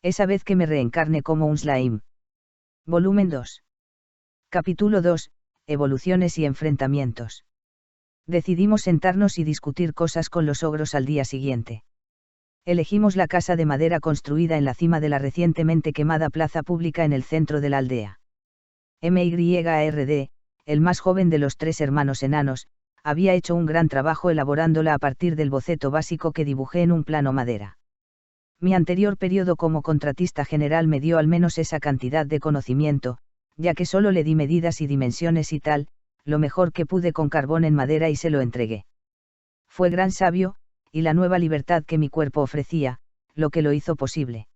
Esa vez que me reencarne como un slime. Volumen 2. Capítulo 2. Evoluciones y enfrentamientos. Decidimos sentarnos y discutir cosas con los ogros al día siguiente. Elegimos la casa de madera construida en la cima de la recientemente quemada plaza pública en el centro de la aldea. MYARD, el más joven de los 3 hermanos enanos, había hecho un gran trabajo elaborándola a partir del boceto básico que dibujé en un plano madera. Mi anterior periodo como contratista general me dio al menos esa cantidad de conocimiento, ya que solo le di medidas y dimensiones y tal, lo mejor que pude con carbón en madera y se lo entregué. Fue gran sabio, y la nueva libertad que mi cuerpo ofrecía, lo que lo hizo posible.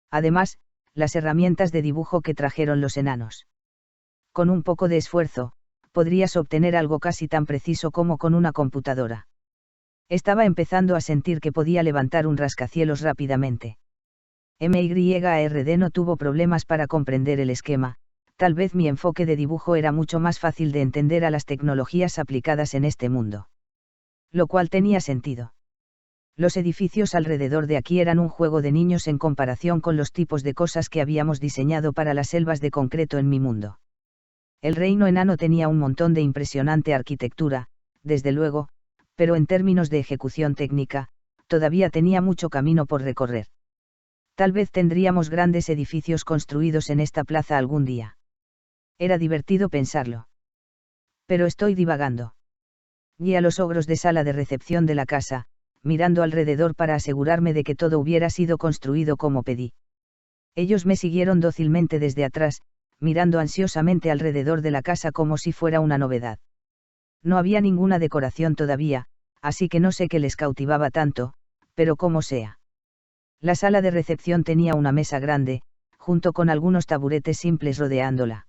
Además, las herramientas de dibujo que trajeron los enanos. Con un poco de esfuerzo, podrías obtener algo casi tan preciso como con una computadora. Estaba empezando a sentir que podía levantar un rascacielos rápidamente. MYARD no tuvo problemas para comprender el esquema, tal vez mi enfoque de dibujo era mucho más fácil de entender a las tecnologías aplicadas en este mundo. Lo cual tenía sentido. Los edificios alrededor de aquí eran un juego de niños en comparación con los tipos de cosas que habíamos diseñado para las selvas de concreto en mi mundo. El reino enano tenía un montón de impresionante arquitectura, desde luego, pero en términos de ejecución técnica, todavía tenía mucho camino por recorrer. Tal vez tendríamos grandes edificios construidos en esta plaza algún día. Era divertido pensarlo. Pero estoy divagando. Guié a los ogros de sala de recepción de la casa, mirando alrededor para asegurarme de que todo hubiera sido construido como pedí. Ellos me siguieron dócilmente desde atrás, mirando ansiosamente alrededor de la casa como si fuera una novedad. No había ninguna decoración todavía, así que no sé qué les cautivaba tanto, pero como sea. La sala de recepción tenía una mesa grande, junto con algunos taburetes simples rodeándola.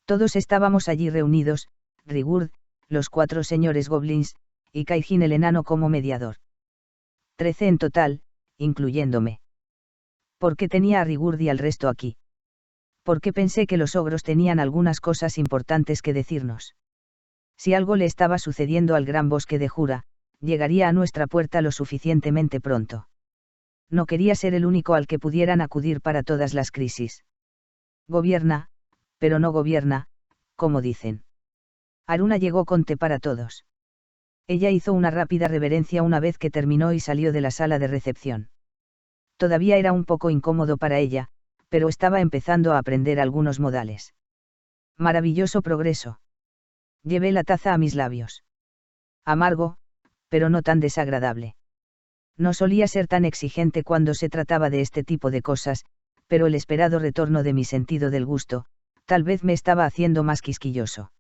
Todos estábamos allí reunidos, Rigurd, los 4 señores goblins, y Kaijin el enano como mediador. 13 en total, incluyéndome. ¿Por qué tenía a Rigurd y al resto aquí? Porque pensé que los ogros tenían algunas cosas importantes que decirnos. Si algo le estaba sucediendo al gran bosque de Jura, llegaría a nuestra puerta lo suficientemente pronto. No quería ser el único al que pudieran acudir para todas las crisis. Gobierna, pero no gobierna, como dicen. Aruna llegó con té para todos. Ella hizo una rápida reverencia una vez que terminó y salió de la sala de recepción. Todavía era un poco incómodo para ella, pero estaba empezando a aprender algunos modales. Maravilloso progreso. Llevé la taza a mis labios. Amargo, pero no tan desagradable. No solía ser tan exigente cuando se trataba de este tipo de cosas, pero el esperado retorno de mi sentido del gusto, tal vez me estaba haciendo más quisquilloso.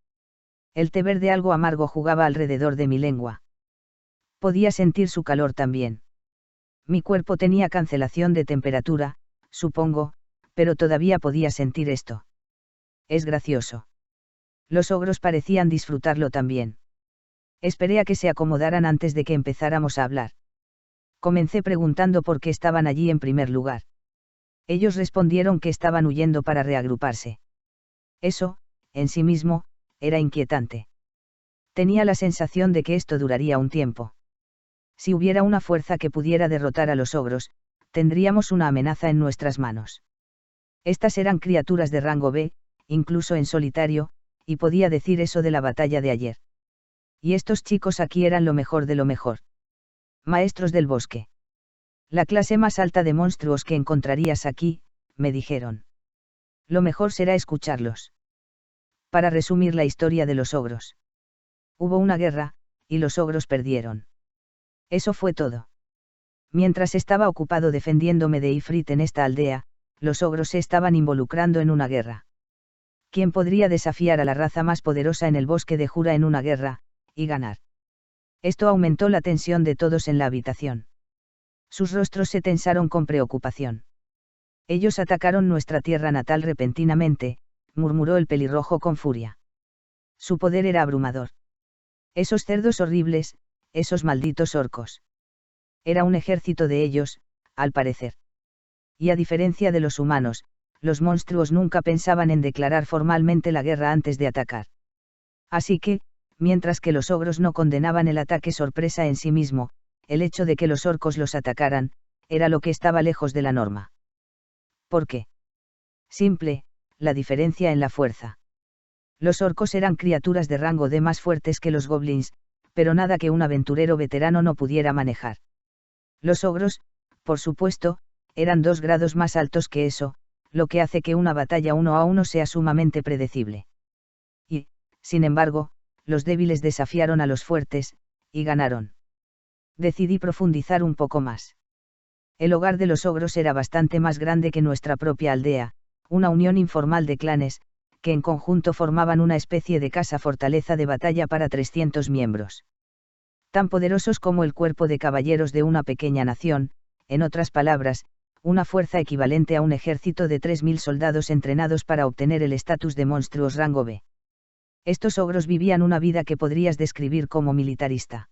El té verde algo amargo jugaba alrededor de mi lengua. Podía sentir su calor también. Mi cuerpo tenía cancelación de temperatura, supongo, pero todavía podía sentir esto. Es gracioso. Los ogros parecían disfrutarlo también. Esperé a que se acomodaran antes de que empezáramos a hablar. Comencé preguntando por qué estaban allí en primer lugar. Ellos respondieron que estaban huyendo para reagruparse. Eso, en sí mismo, era inquietante. Tenía la sensación de que esto duraría un tiempo. Si hubiera una fuerza que pudiera derrotar a los ogros, tendríamos una amenaza en nuestras manos. Estas eran criaturas de rango B, incluso en solitario, y podía decir eso de la batalla de ayer. Y estos chicos aquí eran lo mejor de lo mejor. Maestros del bosque. La clase más alta de monstruos que encontrarías aquí, me dijeron. Lo mejor será escucharlos. Para resumir la historia de los ogros. Hubo una guerra, y los ogros perdieron. Eso fue todo. Mientras estaba ocupado defendiéndome de Ifrit en esta aldea, los ogros se estaban involucrando en una guerra. ¿Quién podría desafiar a la raza más poderosa en el bosque de Jura en una guerra, y ganar? Esto aumentó la tensión de todos en la habitación. Sus rostros se tensaron con preocupación. Ellos atacaron nuestra tierra natal repentinamente, murmuró el pelirrojo con furia. Su poder era abrumador. Esos cerdos horribles, esos malditos orcos. Era un ejército de ellos, al parecer. Y a diferencia de los humanos, los monstruos nunca pensaban en declarar formalmente la guerra antes de atacar. Así que, mientras que los ogros no condenaban el ataque sorpresa en sí mismo, el hecho de que los orcos los atacaran, era lo que estaba lejos de la norma. ¿Por qué? Simple, la diferencia en la fuerza. Los orcos eran criaturas de rango D más fuertes que los goblins, pero nada que un aventurero veterano no pudiera manejar. Los ogros, por supuesto, eran 2 grados más altos que eso, lo que hace que una batalla 1-a-1 sea sumamente predecible. Y, sin embargo, los débiles desafiaron a los fuertes, y ganaron. Decidí profundizar un poco más. El hogar de los ogros era bastante más grande que nuestra propia aldea, una unión informal de clanes, que en conjunto formaban una especie de casa-fortaleza de batalla para 300 miembros. Tan poderosos como el cuerpo de caballeros de una pequeña nación, en otras palabras, una fuerza equivalente a un ejército de 3.000 soldados entrenados para obtener el estatus de monstruos rango B. Estos ogros vivían una vida que podrías describir como militarista.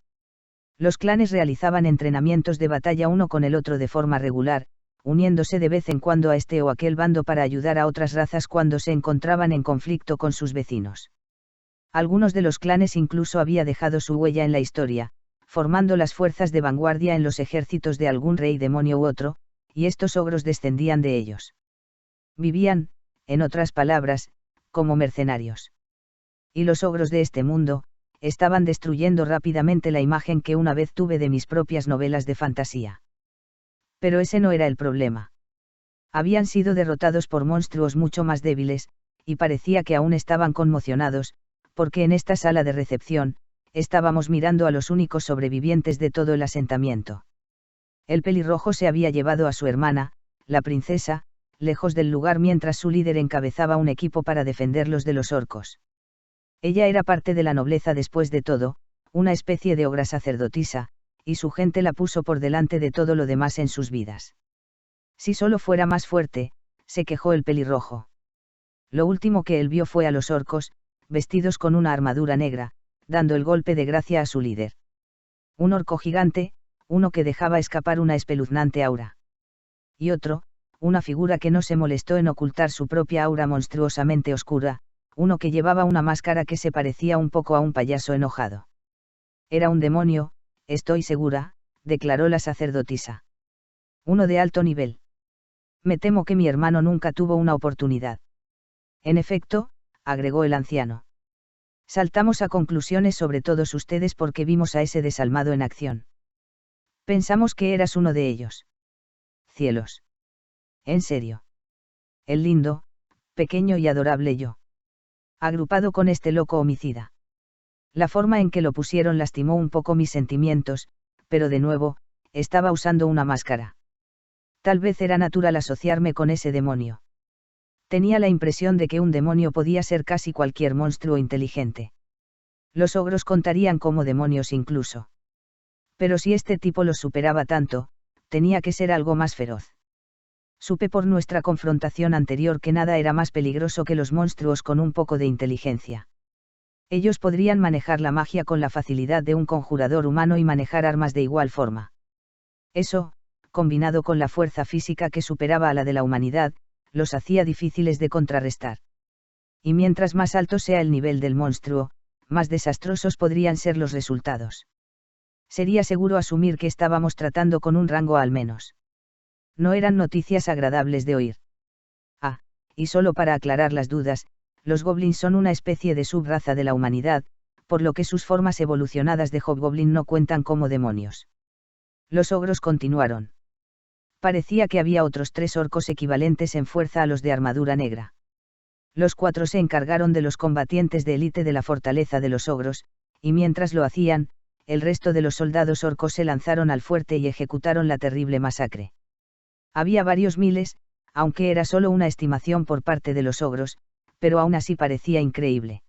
Los clanes realizaban entrenamientos de batalla uno con el otro de forma regular, uniéndose de vez en cuando a este o aquel bando para ayudar a otras razas cuando se encontraban en conflicto con sus vecinos. Algunos de los clanes incluso había dejado su huella en la historia, formando las fuerzas de vanguardia en los ejércitos de algún rey demonio u otro, y estos ogros descendían de ellos. Vivían, en otras palabras, como mercenarios. Y los ogros de este mundo, estaban destruyendo rápidamente la imagen que una vez tuve de mis propias novelas de fantasía. Pero ese no era el problema. Habían sido derrotados por monstruos mucho más débiles, y parecía que aún estaban conmocionados, porque en esta sala de recepción, estábamos mirando a los únicos sobrevivientes de todo el asentamiento. El pelirrojo se había llevado a su hermana, la princesa, lejos del lugar mientras su líder encabezaba un equipo para defenderlos de los orcos. Ella era parte de la nobleza después de todo, una especie de ogra sacerdotisa, y su gente la puso por delante de todo lo demás en sus vidas. Si solo fuera más fuerte, se quejó el pelirrojo. Lo último que él vio fue a los orcos, vestidos con una armadura negra, dando el golpe de gracia a su líder. Un orco gigante, uno que dejaba escapar una espeluznante aura. Y otro, una figura que no se molestó en ocultar su propia aura monstruosamente oscura, uno que llevaba una máscara que se parecía un poco a un payaso enojado. Era un demonio, estoy segura, declaró la sacerdotisa. Uno de alto nivel. Me temo que mi hermano nunca tuvo una oportunidad. En efecto, agregó el anciano. Saltamos a conclusiones sobre todos ustedes porque vimos a ese desalmado en acción. Pensamos que eras uno de ellos. Cielos. En serio. El lindo, pequeño y adorable yo. Agrupado con este loco homicida. La forma en que lo pusieron lastimó un poco mis sentimientos, pero de nuevo, estaba usando una máscara. Tal vez era natural asociarme con ese demonio. Tenía la impresión de que un demonio podía ser casi cualquier monstruo inteligente. Los ogros contarían como demonios incluso. Pero si este tipo los superaba tanto, tenía que ser algo más feroz. Supe por nuestra confrontación anterior que nada era más peligroso que los monstruos con un poco de inteligencia. Ellos podrían manejar la magia con la facilidad de un conjurador humano y manejar armas de igual forma. Eso, combinado con la fuerza física que superaba a la de la humanidad, los hacía difíciles de contrarrestar. Y mientras más alto sea el nivel del monstruo, más desastrosos podrían ser los resultados. Sería seguro asumir que estábamos tratando con un rango al menos. No eran noticias agradables de oír. Ah, y solo para aclarar las dudas, los goblins son una especie de subraza de la humanidad, por lo que sus formas evolucionadas de hobgoblin no cuentan como demonios. Los ogros continuaron. Parecía que había otros 3 orcos equivalentes en fuerza a los de armadura negra. Los 4 se encargaron de los combatientes de élite de la fortaleza de los ogros, y mientras lo hacían, el resto de los soldados orcos se lanzaron al fuerte y ejecutaron la terrible masacre. Había varios miles, aunque era solo una estimación por parte de los ogros, pero aún así parecía increíble.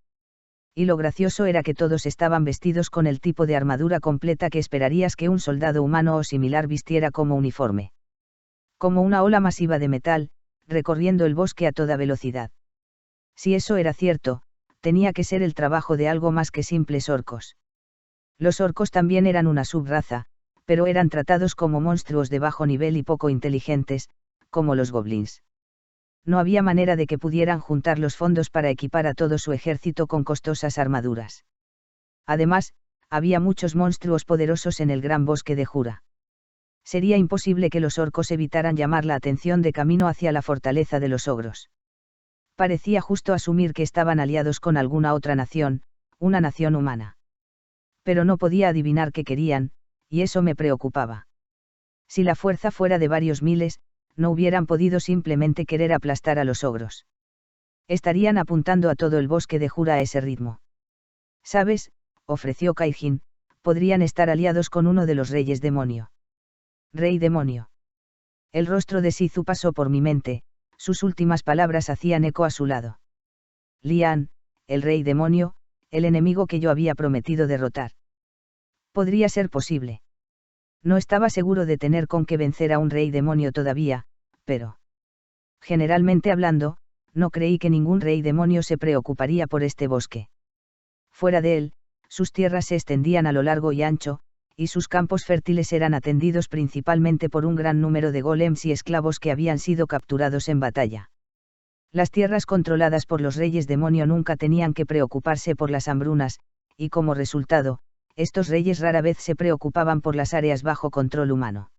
Y lo gracioso era que todos estaban vestidos con el tipo de armadura completa que esperarías que un soldado humano o similar vistiera como uniforme. Como una ola masiva de metal, recorriendo el bosque a toda velocidad. Si eso era cierto, tenía que ser el trabajo de algo más que simples orcos. Los orcos también eran una subraza, pero eran tratados como monstruos de bajo nivel y poco inteligentes, como los goblins. No había manera de que pudieran juntar los fondos para equipar a todo su ejército con costosas armaduras. Además, había muchos monstruos poderosos en el gran bosque de Jura. Sería imposible que los orcos evitaran llamar la atención de camino hacia la fortaleza de los ogros. Parecía justo asumir que estaban aliados con alguna otra nación, una nación humana. Pero no podía adivinar qué querían, y eso me preocupaba. Si la fuerza fuera de varios miles, no hubieran podido simplemente querer aplastar a los ogros. Estarían apuntando a todo el bosque de Jura a ese ritmo. ¿Sabes?, ofreció Caijin, podrían estar aliados con uno de los reyes demonio. Rey demonio. El rostro de Sizu pasó por mi mente, sus últimas palabras hacían eco a su lado. Lian, el rey demonio, el enemigo que yo había prometido derrotar. Podría ser posible. No estaba seguro de tener con qué vencer a un rey demonio todavía, pero... Generalmente hablando, no creí que ningún rey demonio se preocuparía por este bosque. Fuera de él, sus tierras se extendían a lo largo y ancho, y sus campos fértiles eran atendidos principalmente por un gran número de golems y esclavos que habían sido capturados en batalla. Las tierras controladas por los reyes demonio nunca tenían que preocuparse por las hambrunas, y como resultado, estos reyes rara vez se preocupaban por las áreas bajo control humano.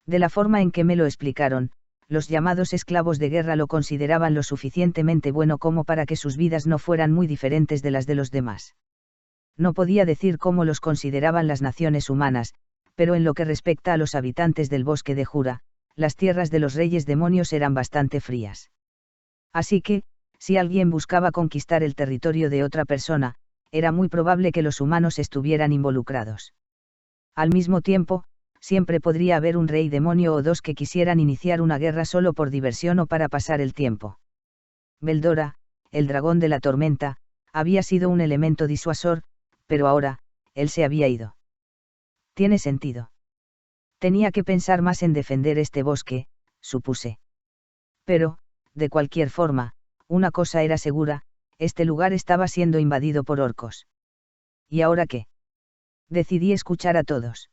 De la forma en que me lo explicaron, los llamados esclavos de guerra lo consideraban lo suficientemente bueno como para que sus vidas no fueran muy diferentes de las de los demás. No podía decir cómo los consideraban las naciones humanas, pero en lo que respecta a los habitantes del bosque de Jura, las tierras de los reyes demonios eran bastante frías. Así que, si alguien buscaba conquistar el territorio de otra persona, era muy probable que los humanos estuvieran involucrados. Al mismo tiempo, siempre podría haber un rey demonio o dos que quisieran iniciar una guerra solo por diversión o para pasar el tiempo. Beldora, el dragón de la tormenta, había sido un elemento disuasor, pero ahora, él se había ido. Tiene sentido. Tenía que pensar más en defender este bosque, supuse. Pero, de cualquier forma, una cosa era segura, este lugar estaba siendo invadido por orcos. ¿Y ahora qué? Decidí escuchar a todos.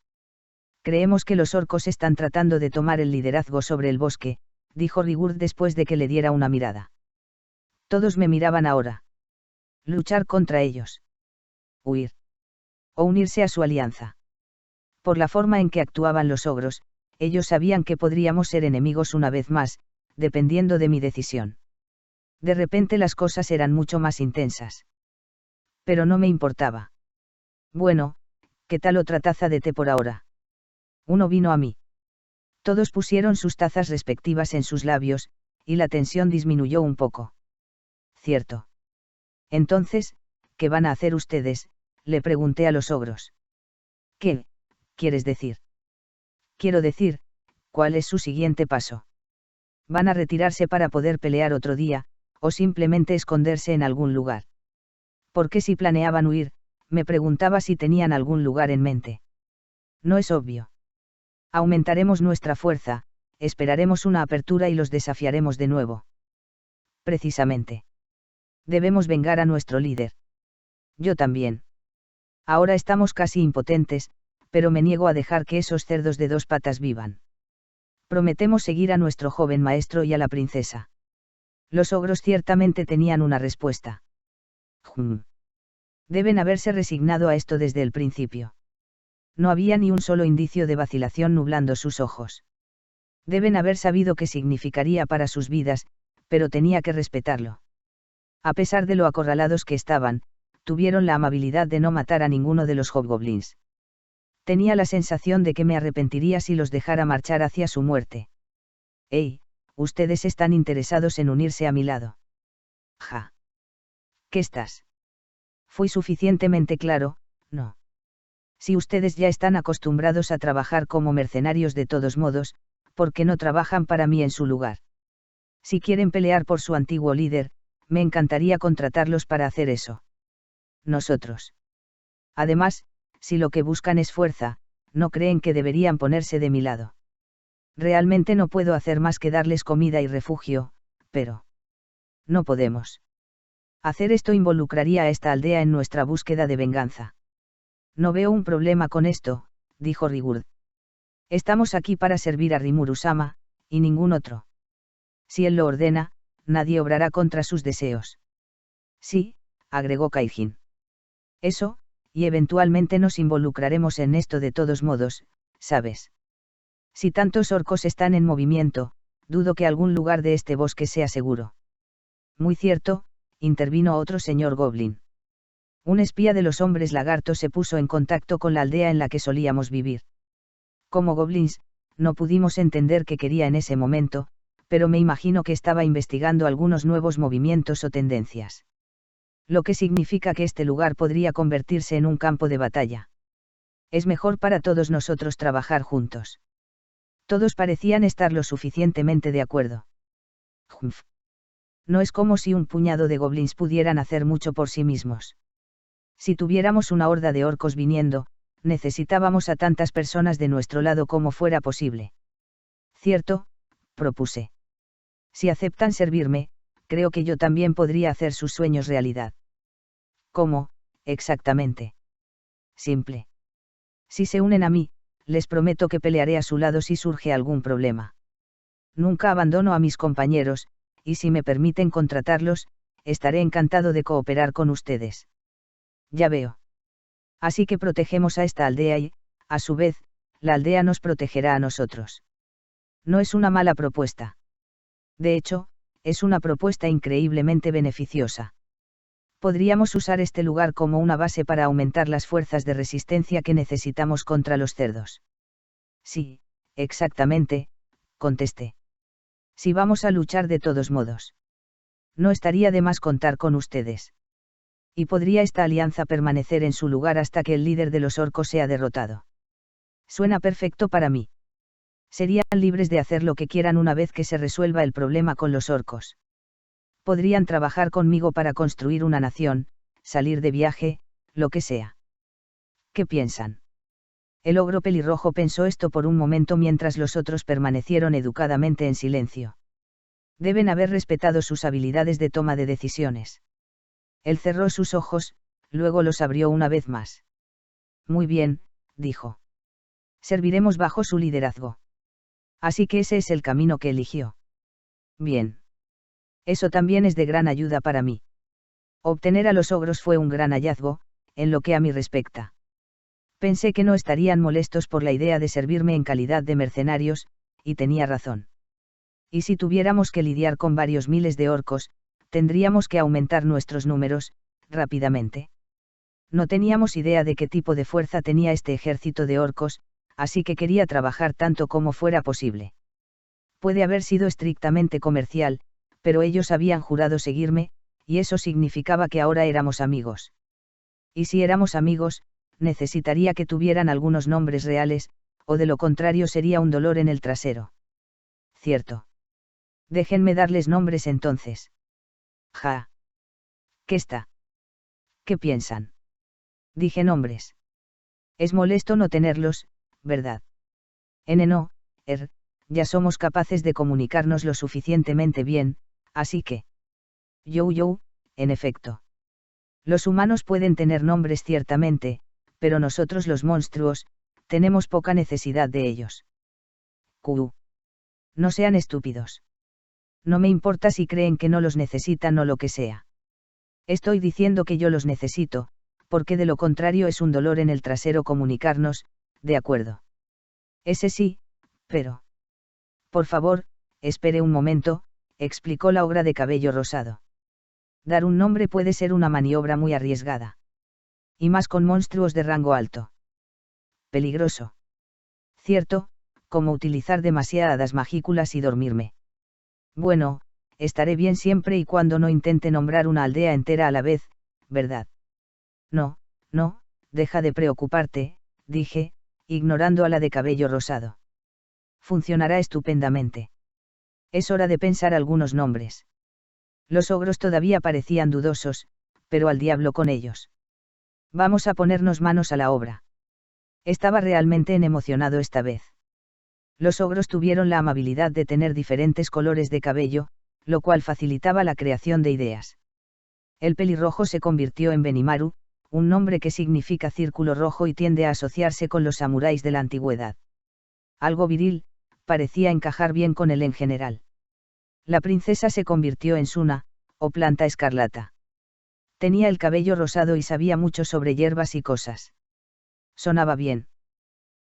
Creemos que los orcos están tratando de tomar el liderazgo sobre el bosque, dijo Rigurd después de que le diera una mirada. Todos me miraban ahora. Luchar contra ellos. Huir. O unirse a su alianza. Por la forma en que actuaban los ogros, ellos sabían que podríamos ser enemigos una vez más, dependiendo de mi decisión. De repente las cosas eran mucho más intensas. Pero no me importaba. Bueno, ¿qué tal otra taza de té por ahora? Uno vino a mí. Todos pusieron sus tazas respectivas en sus labios, y la tensión disminuyó un poco. Cierto. Entonces, ¿qué van a hacer ustedes?, le pregunté a los ogros. ¿Qué quieres decir? Quiero decir, ¿cuál es su siguiente paso? ¿Van a retirarse para poder pelear otro día, o simplemente esconderse en algún lugar? Porque si planeaban huir, me preguntaba si tenían algún lugar en mente. No es obvio. Aumentaremos nuestra fuerza, esperaremos una apertura y los desafiaremos de nuevo. Precisamente. Debemos vengar a nuestro líder. Yo también. Ahora estamos casi impotentes, pero me niego a dejar que esos cerdos de dos patas vivan. Prometemos seguir a nuestro joven maestro y a la princesa. Los ogros ciertamente tenían una respuesta. Deben haberse resignado a esto desde el principio. No había ni un solo indicio de vacilación nublando sus ojos. Deben haber sabido qué significaría para sus vidas, pero tenía que respetarlo. A pesar de lo acorralados que estaban, tuvieron la amabilidad de no matar a ninguno de los hobgoblins. Tenía la sensación de que me arrepentiría si los dejara marchar hacia su muerte. ¡Ey! Ustedes están interesados en unirse a mi lado. Ja. ¿Qué estás? Fui suficientemente claro, no. Si ustedes ya están acostumbrados a trabajar como mercenarios de todos modos, ¿por qué no trabajan para mí en su lugar? Si quieren pelear por su antiguo líder, me encantaría contratarlos para hacer eso. Nosotros. Además, si lo que buscan es fuerza, no creen que deberían ponerse de mi lado. Realmente no puedo hacer más que darles comida y refugio, pero... No podemos. Hacer esto involucraría a esta aldea en nuestra búsqueda de venganza. No veo un problema con esto, dijo Rigurd. Estamos aquí para servir a Rimuru-sama, y ningún otro. Si él lo ordena, nadie obrará contra sus deseos. Sí, agregó Caijin. Eso, y eventualmente nos involucraremos en esto de todos modos, ¿sabes? Si tantos orcos están en movimiento, dudo que algún lugar de este bosque sea seguro. Muy cierto, intervino otro señor Goblin. Un espía de los hombres lagartos se puso en contacto con la aldea en la que solíamos vivir. Como goblins, no pudimos entender qué quería en ese momento, pero me imagino que estaba investigando algunos nuevos movimientos o tendencias. Lo que significa que este lugar podría convertirse en un campo de batalla. Es mejor para todos nosotros trabajar juntos. Todos parecían estar lo suficientemente de acuerdo. Humph. No es como si un puñado de goblins pudieran hacer mucho por sí mismos. Si tuviéramos una horda de orcos viniendo, necesitábamos a tantas personas de nuestro lado como fuera posible. Cierto, propuse. Si aceptan servirme, creo que yo también podría hacer sus sueños realidad. ¿Cómo, exactamente? Simple. Si se unen a mí, les prometo que pelearé a su lado si surge algún problema. Nunca abandono a mis compañeros, y si me permiten contratarlos, estaré encantado de cooperar con ustedes. Ya veo. Así que protegemos a esta aldea y, a su vez, la aldea nos protegerá a nosotros. No es una mala propuesta. De hecho, es una propuesta increíblemente beneficiosa. Podríamos usar este lugar como una base para aumentar las fuerzas de resistencia que necesitamos contra los cerdos. Sí, exactamente, contesté. Si vamos a luchar de todos modos. No estaría de más contar con ustedes. Y podría esta alianza permanecer en su lugar hasta que el líder de los orcos sea derrotado. Suena perfecto para mí. Serían libres de hacer lo que quieran una vez que se resuelva el problema con los orcos. Podrían trabajar conmigo para construir una nación, salir de viaje, lo que sea. ¿Qué piensan? El ogro pelirrojo pensó esto por un momento mientras los otros permanecieron educadamente en silencio. Deben haber respetado sus habilidades de toma de decisiones. Él cerró sus ojos, luego los abrió una vez más. Muy bien, dijo. Serviremos bajo su liderazgo. Así que ese es el camino que eligió. Bien. Eso también es de gran ayuda para mí. Obtener a los ogros fue un gran hallazgo, en lo que a mí respecta. Pensé que no estarían molestos por la idea de servirme en calidad de mercenarios, y tenía razón. Y si tuviéramos que lidiar con varios miles de orcos, tendríamos que aumentar nuestros números, rápidamente. No teníamos idea de qué tipo de fuerza tenía este ejército de orcos, así que quería trabajar tanto como fuera posible. Puede haber sido estrictamente comercial, pero ellos habían jurado seguirme, y eso significaba que ahora éramos amigos. Y si éramos amigos, necesitaría que tuvieran algunos nombres reales, o de lo contrario sería un dolor en el trasero. Cierto. Déjenme darles nombres entonces. Ja. ¿Qué está? ¿Qué piensan? Dije nombres. Es molesto no tenerlos, ¿verdad? No, ya somos capaces de comunicarnos lo suficientemente bien, así que. Yo, en efecto. Los humanos pueden tener nombres ciertamente, pero nosotros los monstruos, tenemos poca necesidad de ellos. Q. No sean estúpidos. No me importa si creen que no los necesitan o lo que sea. Estoy diciendo que yo los necesito, porque de lo contrario es un dolor en el trasero comunicarnos, de acuerdo. Ese sí, pero. Por favor, espere un momento, explicó la ogra de cabello rosado. Dar un nombre puede ser una maniobra muy arriesgada. Y más con monstruos de rango alto. Peligroso. Cierto, como utilizar demasiadas magículas y dormirme. Bueno, estaré bien siempre y cuando no intente nombrar una aldea entera a la vez, ¿verdad? No, deja de preocuparte, dije, ignorando a la de cabello rosado. Funcionará estupendamente. Es hora de pensar algunos nombres. Los ogros todavía parecían dudosos, pero al diablo con ellos. Vamos a ponernos manos a la obra. Estaba realmente emocionado esta vez. Los ogros tuvieron la amabilidad de tener diferentes colores de cabello, lo cual facilitaba la creación de ideas. El pelirrojo se convirtió en Benimaru, un nombre que significa círculo rojo y tiende a asociarse con los samuráis de la antigüedad. Algo viril, parecía encajar bien con él en general. La princesa se convirtió en Suna, o planta escarlata. Tenía el cabello rosado y sabía mucho sobre hierbas y cosas. Sonaba bien.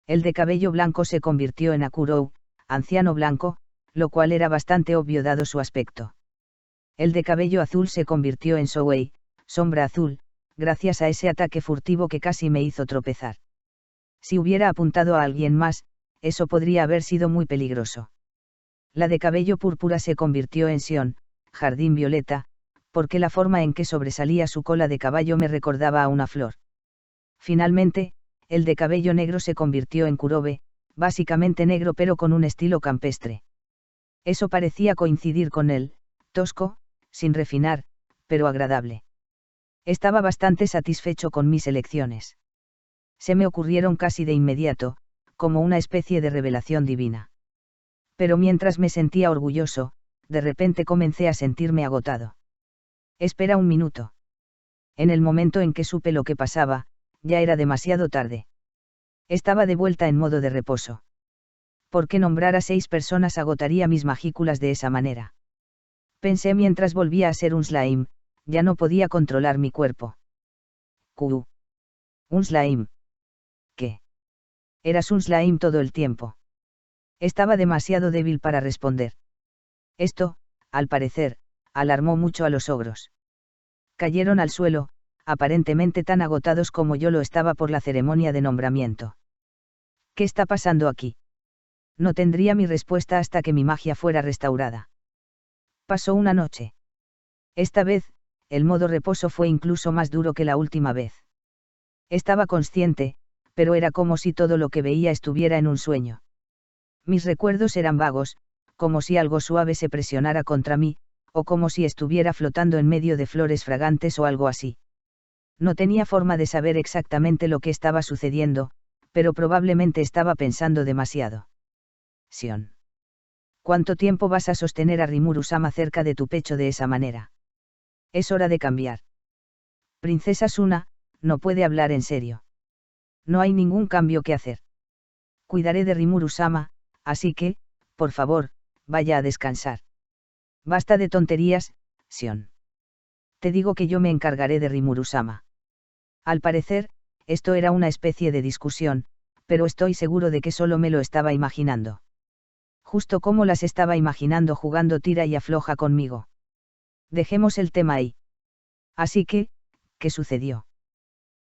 El de cabello blanco se convirtió en Akurou, anciano blanco, lo cual era bastante obvio dado su aspecto. El de cabello azul se convirtió en Souei, sombra azul, gracias a ese ataque furtivo que casi me hizo tropezar. Si hubiera apuntado a alguien más, eso podría haber sido muy peligroso. La de cabello púrpura se convirtió en Sion, jardín violeta, porque la forma en que sobresalía su cola de caballo me recordaba a una flor. Finalmente, el de cabello negro se convirtió en Kurobe, básicamente negro pero con un estilo campestre. Eso parecía coincidir con él, tosco, sin refinar, pero agradable. Estaba bastante satisfecho con mis elecciones. Se me ocurrieron casi de inmediato, como una especie de revelación divina. Pero mientras me sentía orgulloso, de repente comencé a sentirme agotado. Espera un minuto. En el momento en que supe lo que pasaba, ya era demasiado tarde. Estaba de vuelta en modo de reposo. ¿Por qué nombrar a 6 personas agotaría mis magículas de esa manera? Pensé mientras volvía a ser un slime, ya no podía controlar mi cuerpo. ¿Un slime? ¿Qué? Eras un slime todo el tiempo. Estaba demasiado débil para responder. Esto, al parecer, alarmó mucho a los ogros. Cayeron al suelo, aparentemente tan agotados como yo lo estaba por la ceremonia de nombramiento. ¿Qué está pasando aquí? No tendría mi respuesta hasta que mi magia fuera restaurada. Pasó una noche. Esta vez, el modo reposo fue incluso más duro que la última vez. Estaba consciente, pero era como si todo lo que veía estuviera en un sueño. Mis recuerdos eran vagos, como si algo suave se presionara contra mí, o como si estuviera flotando en medio de flores fragantes o algo así. No tenía forma de saber exactamente lo que estaba sucediendo, pero probablemente estaba pensando demasiado. Sion. ¿Cuánto tiempo vas a sostener a Rimuru-sama cerca de tu pecho de esa manera? Es hora de cambiar. Princesa Suna, no puede hablar en serio. No hay ningún cambio que hacer. Cuidaré de Rimuru-sama, así que, por favor, vaya a descansar. Basta de tonterías, Sion. Te digo que yo me encargaré de Rimuru-sama. Al parecer, esto era una especie de discusión, pero estoy seguro de que solo me lo estaba imaginando. Justo como las estaba imaginando jugando tira y afloja conmigo. Dejemos el tema ahí. Así que, ¿qué sucedió?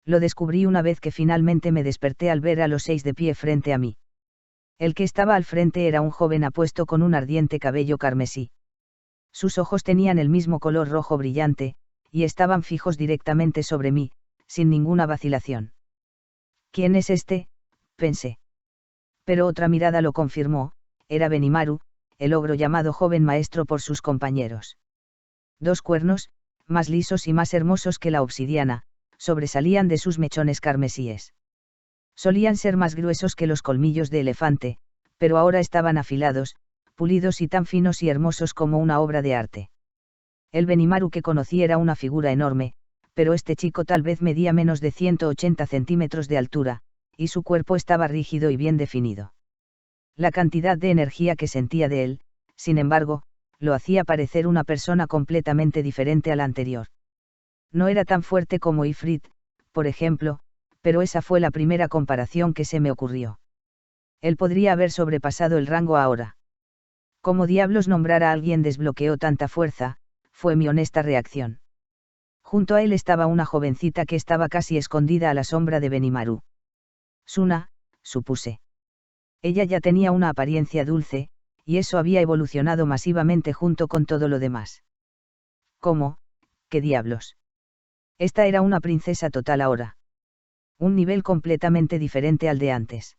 Lo descubrí una vez que finalmente me desperté al ver a los 6 de pie frente a mí. El que estaba al frente era un joven apuesto con un ardiente cabello carmesí. Sus ojos tenían el mismo color rojo brillante, y estaban fijos directamente sobre mí, sin ninguna vacilación. ¿Quién es este?, pensé. Pero otra mirada lo confirmó, era Benimaru, el ogro llamado joven maestro por sus compañeros. 2 cuernos, más lisos y más hermosos que la obsidiana, sobresalían de sus mechones carmesíes. Solían ser más gruesos que los colmillos de elefante, pero ahora estaban afilados, pulidos y tan finos y hermosos como una obra de arte. El Benimaru que conocí era una figura enorme, pero este chico tal vez medía menos de 180 centímetros de altura, y su cuerpo estaba rígido y bien definido. La cantidad de energía que sentía de él, sin embargo, lo hacía parecer una persona completamente diferente a la anterior. No era tan fuerte como Ifrit, por ejemplo, pero esa fue la primera comparación que se me ocurrió. Él podría haber sobrepasado el rango ahora. ¿Cómo diablos nombrar a alguien desbloqueó tanta fuerza?, fue mi honesta reacción. Junto a él estaba una jovencita que estaba casi escondida a la sombra de Benimaru. Suna, supuse. Ella ya tenía una apariencia dulce, y eso había evolucionado masivamente junto con todo lo demás. ¿Cómo? ¿Qué diablos? Esta era una princesa total ahora. Un nivel completamente diferente al de antes.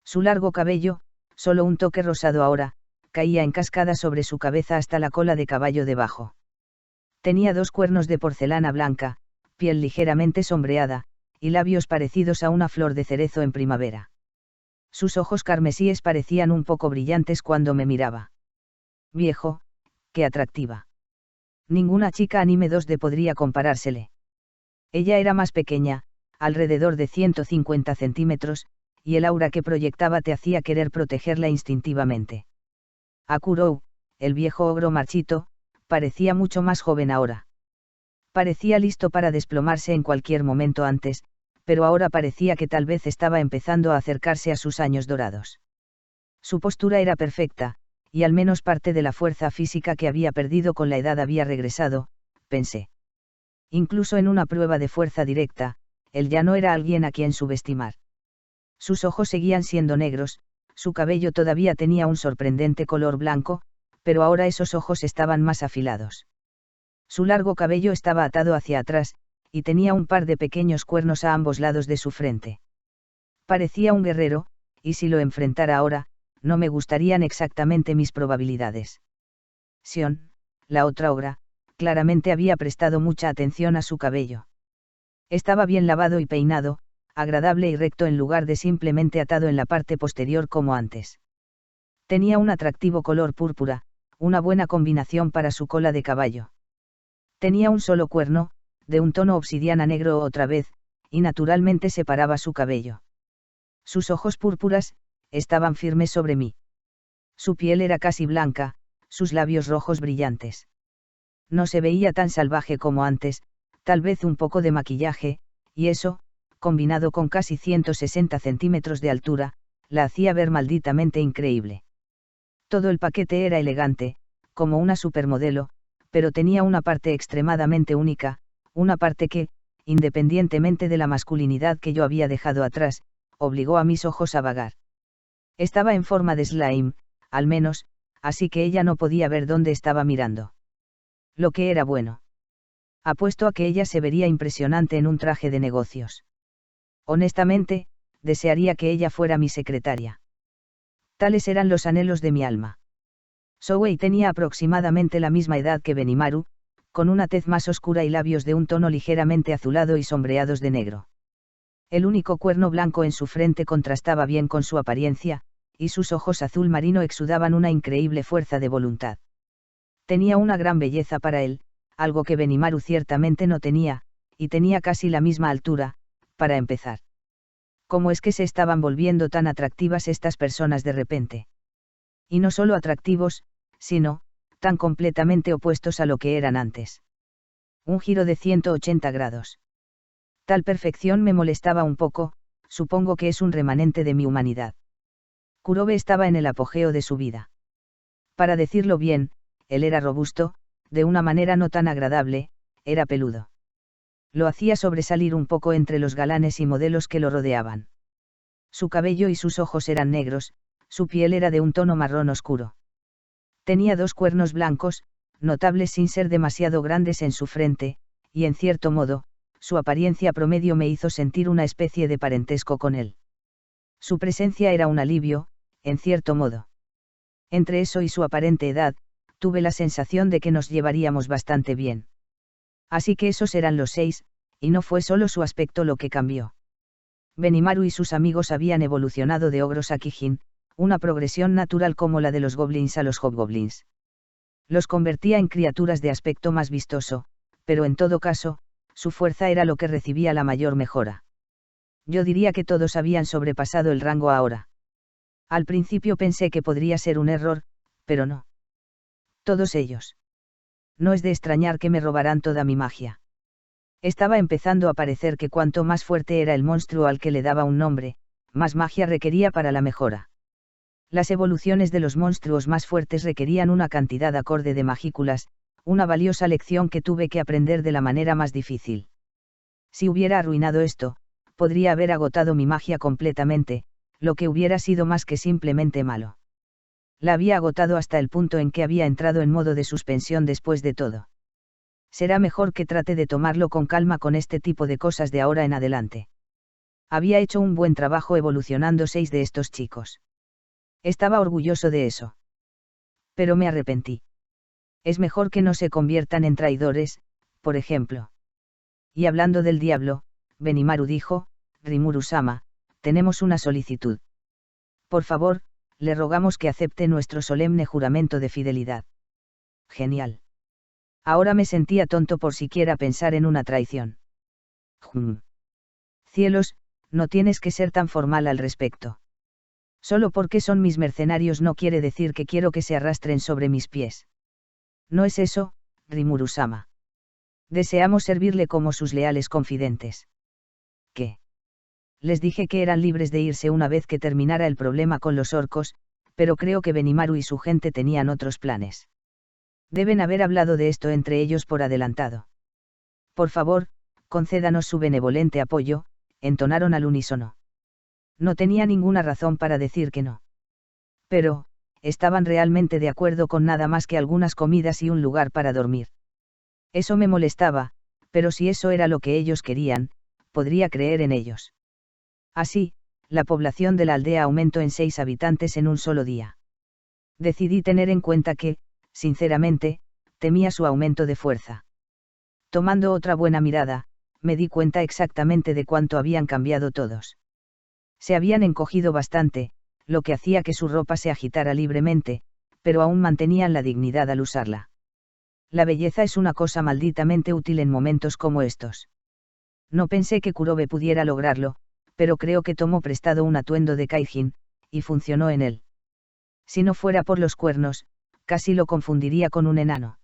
Su largo cabello, solo un toque rosado ahora, caía en cascada sobre su cabeza hasta la cola de caballo debajo. Tenía 2 cuernos de porcelana blanca, piel ligeramente sombreada, y labios parecidos a una flor de cerezo en primavera. Sus ojos carmesíes parecían un poco brillantes cuando me miraba. Viejo, qué atractiva. Ninguna chica anime 2D podría comparársele. Ella era más pequeña, alrededor de 150 centímetros, y el aura que proyectaba te hacía querer protegerla instintivamente. Akurou, el viejo ogro marchito, parecía mucho más joven ahora. Parecía listo para desplomarse en cualquier momento antes, pero ahora parecía que tal vez estaba empezando a acercarse a sus años dorados. Su postura era perfecta, y al menos parte de la fuerza física que había perdido con la edad había regresado, pensé. Incluso en una prueba de fuerza directa, él ya no era alguien a quien subestimar. Sus ojos seguían siendo negros, su cabello todavía tenía un sorprendente color blanco, pero ahora esos ojos estaban más afilados. Su largo cabello estaba atado hacia atrás, y tenía un par de pequeños cuernos a ambos lados de su frente. Parecía un guerrero, y si lo enfrentara ahora, no me gustarían exactamente mis probabilidades. Sion, la otra ogra, claramente había prestado mucha atención a su cabello. Estaba bien lavado y peinado, agradable y recto en lugar de simplemente atado en la parte posterior como antes. Tenía un atractivo color púrpura, una buena combinación para su cola de caballo. Tenía un solo cuerno, de un tono obsidiana negro otra vez, y naturalmente separaba su cabello. Sus ojos púrpuras, estaban firmes sobre mí. Su piel era casi blanca, sus labios rojos brillantes. No se veía tan salvaje como antes, tal vez un poco de maquillaje, y eso, combinado con casi 160 centímetros de altura, la hacía ver malditamente increíble. Todo el paquete era elegante, como una supermodelo, pero tenía una parte extremadamente única, una parte que, independientemente de la masculinidad que yo había dejado atrás, obligó a mis ojos a vagar. Estaba en forma de slime, al menos, así que ella no podía ver dónde estaba mirando. Lo que era bueno. Apuesto a que ella se vería impresionante en un traje de negocios. Honestamente, desearía que ella fuera mi secretaria. Tales eran los anhelos de mi alma. Zoe tenía aproximadamente la misma edad que Benimaru, con una tez más oscura y labios de un tono ligeramente azulado y sombreados de negro. El único cuerno blanco en su frente contrastaba bien con su apariencia, y sus ojos azul marino exudaban una increíble fuerza de voluntad. Tenía una gran belleza para él, algo que Benimaru ciertamente no tenía, y tenía casi la misma altura, para empezar. ¿Cómo es que se estaban volviendo tan atractivas estas personas de repente? Y no solo atractivos, sino, tan completamente opuestos a lo que eran antes. Un giro de 180 grados. Tal perfección me molestaba un poco, supongo que es un remanente de mi humanidad. Kurobe estaba en el apogeo de su vida. Para decirlo bien, él era robusto, de una manera no tan agradable, era peludo. Lo hacía sobresalir un poco entre los galanes y modelos que lo rodeaban. Su cabello y sus ojos eran negros, su piel era de un tono marrón oscuro. Tenía dos cuernos blancos, notables sin ser demasiado grandes en su frente, y en cierto modo, su apariencia promedio me hizo sentir una especie de parentesco con él. Su presencia era un alivio, en cierto modo. Entre eso y su aparente edad, tuve la sensación de que nos llevaríamos bastante bien. Así que esos eran los 6, y no fue solo su aspecto lo que cambió. Benimaru y sus amigos habían evolucionado de ogros a Kijin, una progresión natural como la de los goblins a los hobgoblins. Los convertía en criaturas de aspecto más vistoso, pero en todo caso, su fuerza era lo que recibía la mayor mejora. Yo diría que todos habían sobrepasado el rango ahora. Al principio pensé que podría ser un error, pero no. Todos ellos. No es de extrañar que me robaran toda mi magia. Estaba empezando a parecer que cuanto más fuerte era el monstruo al que le daba un nombre, más magia requería para la mejora. Las evoluciones de los monstruos más fuertes requerían una cantidad acorde de magículas, una valiosa lección que tuve que aprender de la manera más difícil. Si hubiera arruinado esto, podría haber agotado mi magia completamente, lo que hubiera sido más que simplemente malo. La había agotado hasta el punto en que había entrado en modo de suspensión después de todo. Será mejor que trate de tomarlo con calma con este tipo de cosas de ahora en adelante. Había hecho un buen trabajo evolucionando 6 de estos chicos. Estaba orgulloso de eso. Pero me arrepentí. Es mejor que no se conviertan en traidores, por ejemplo. Y hablando del diablo, Benimaru dijo, Rimuru-sama, tenemos una solicitud. Por favor, le rogamos que acepte nuestro solemne juramento de fidelidad. Genial. Ahora me sentía tonto por siquiera pensar en una traición. Cielos, no tienes que ser tan formal al respecto. Solo porque son mis mercenarios no quiere decir que quiero que se arrastren sobre mis pies. No es eso, Rimuru-sama. Deseamos servirle como sus leales confidentes. ¿Qué? Les dije que eran libres de irse una vez que terminara el problema con los orcos, pero creo que Benimaru y su gente tenían otros planes. Deben haber hablado de esto entre ellos por adelantado. Por favor, concédanos su benevolente apoyo, entonaron al unísono. No tenía ninguna razón para decir que no. Pero, estaban realmente de acuerdo con nada más que algunas comidas y un lugar para dormir. Eso me molestaba, pero si eso era lo que ellos querían, podría creer en ellos. Así, la población de la aldea aumentó en 6 habitantes en un solo día. Decidí tener en cuenta que, sinceramente, temía su aumento de fuerza. Tomando otra buena mirada, me di cuenta exactamente de cuánto habían cambiado todos. Se habían encogido bastante, lo que hacía que su ropa se agitara libremente, pero aún mantenían la dignidad al usarla. La belleza es una cosa malditamente útil en momentos como estos. No pensé que Kurobe pudiera lograrlo, pero creo que tomó prestado un atuendo de Kaijin, y funcionó en él. Si no fuera por los cuernos, casi lo confundiría con un enano.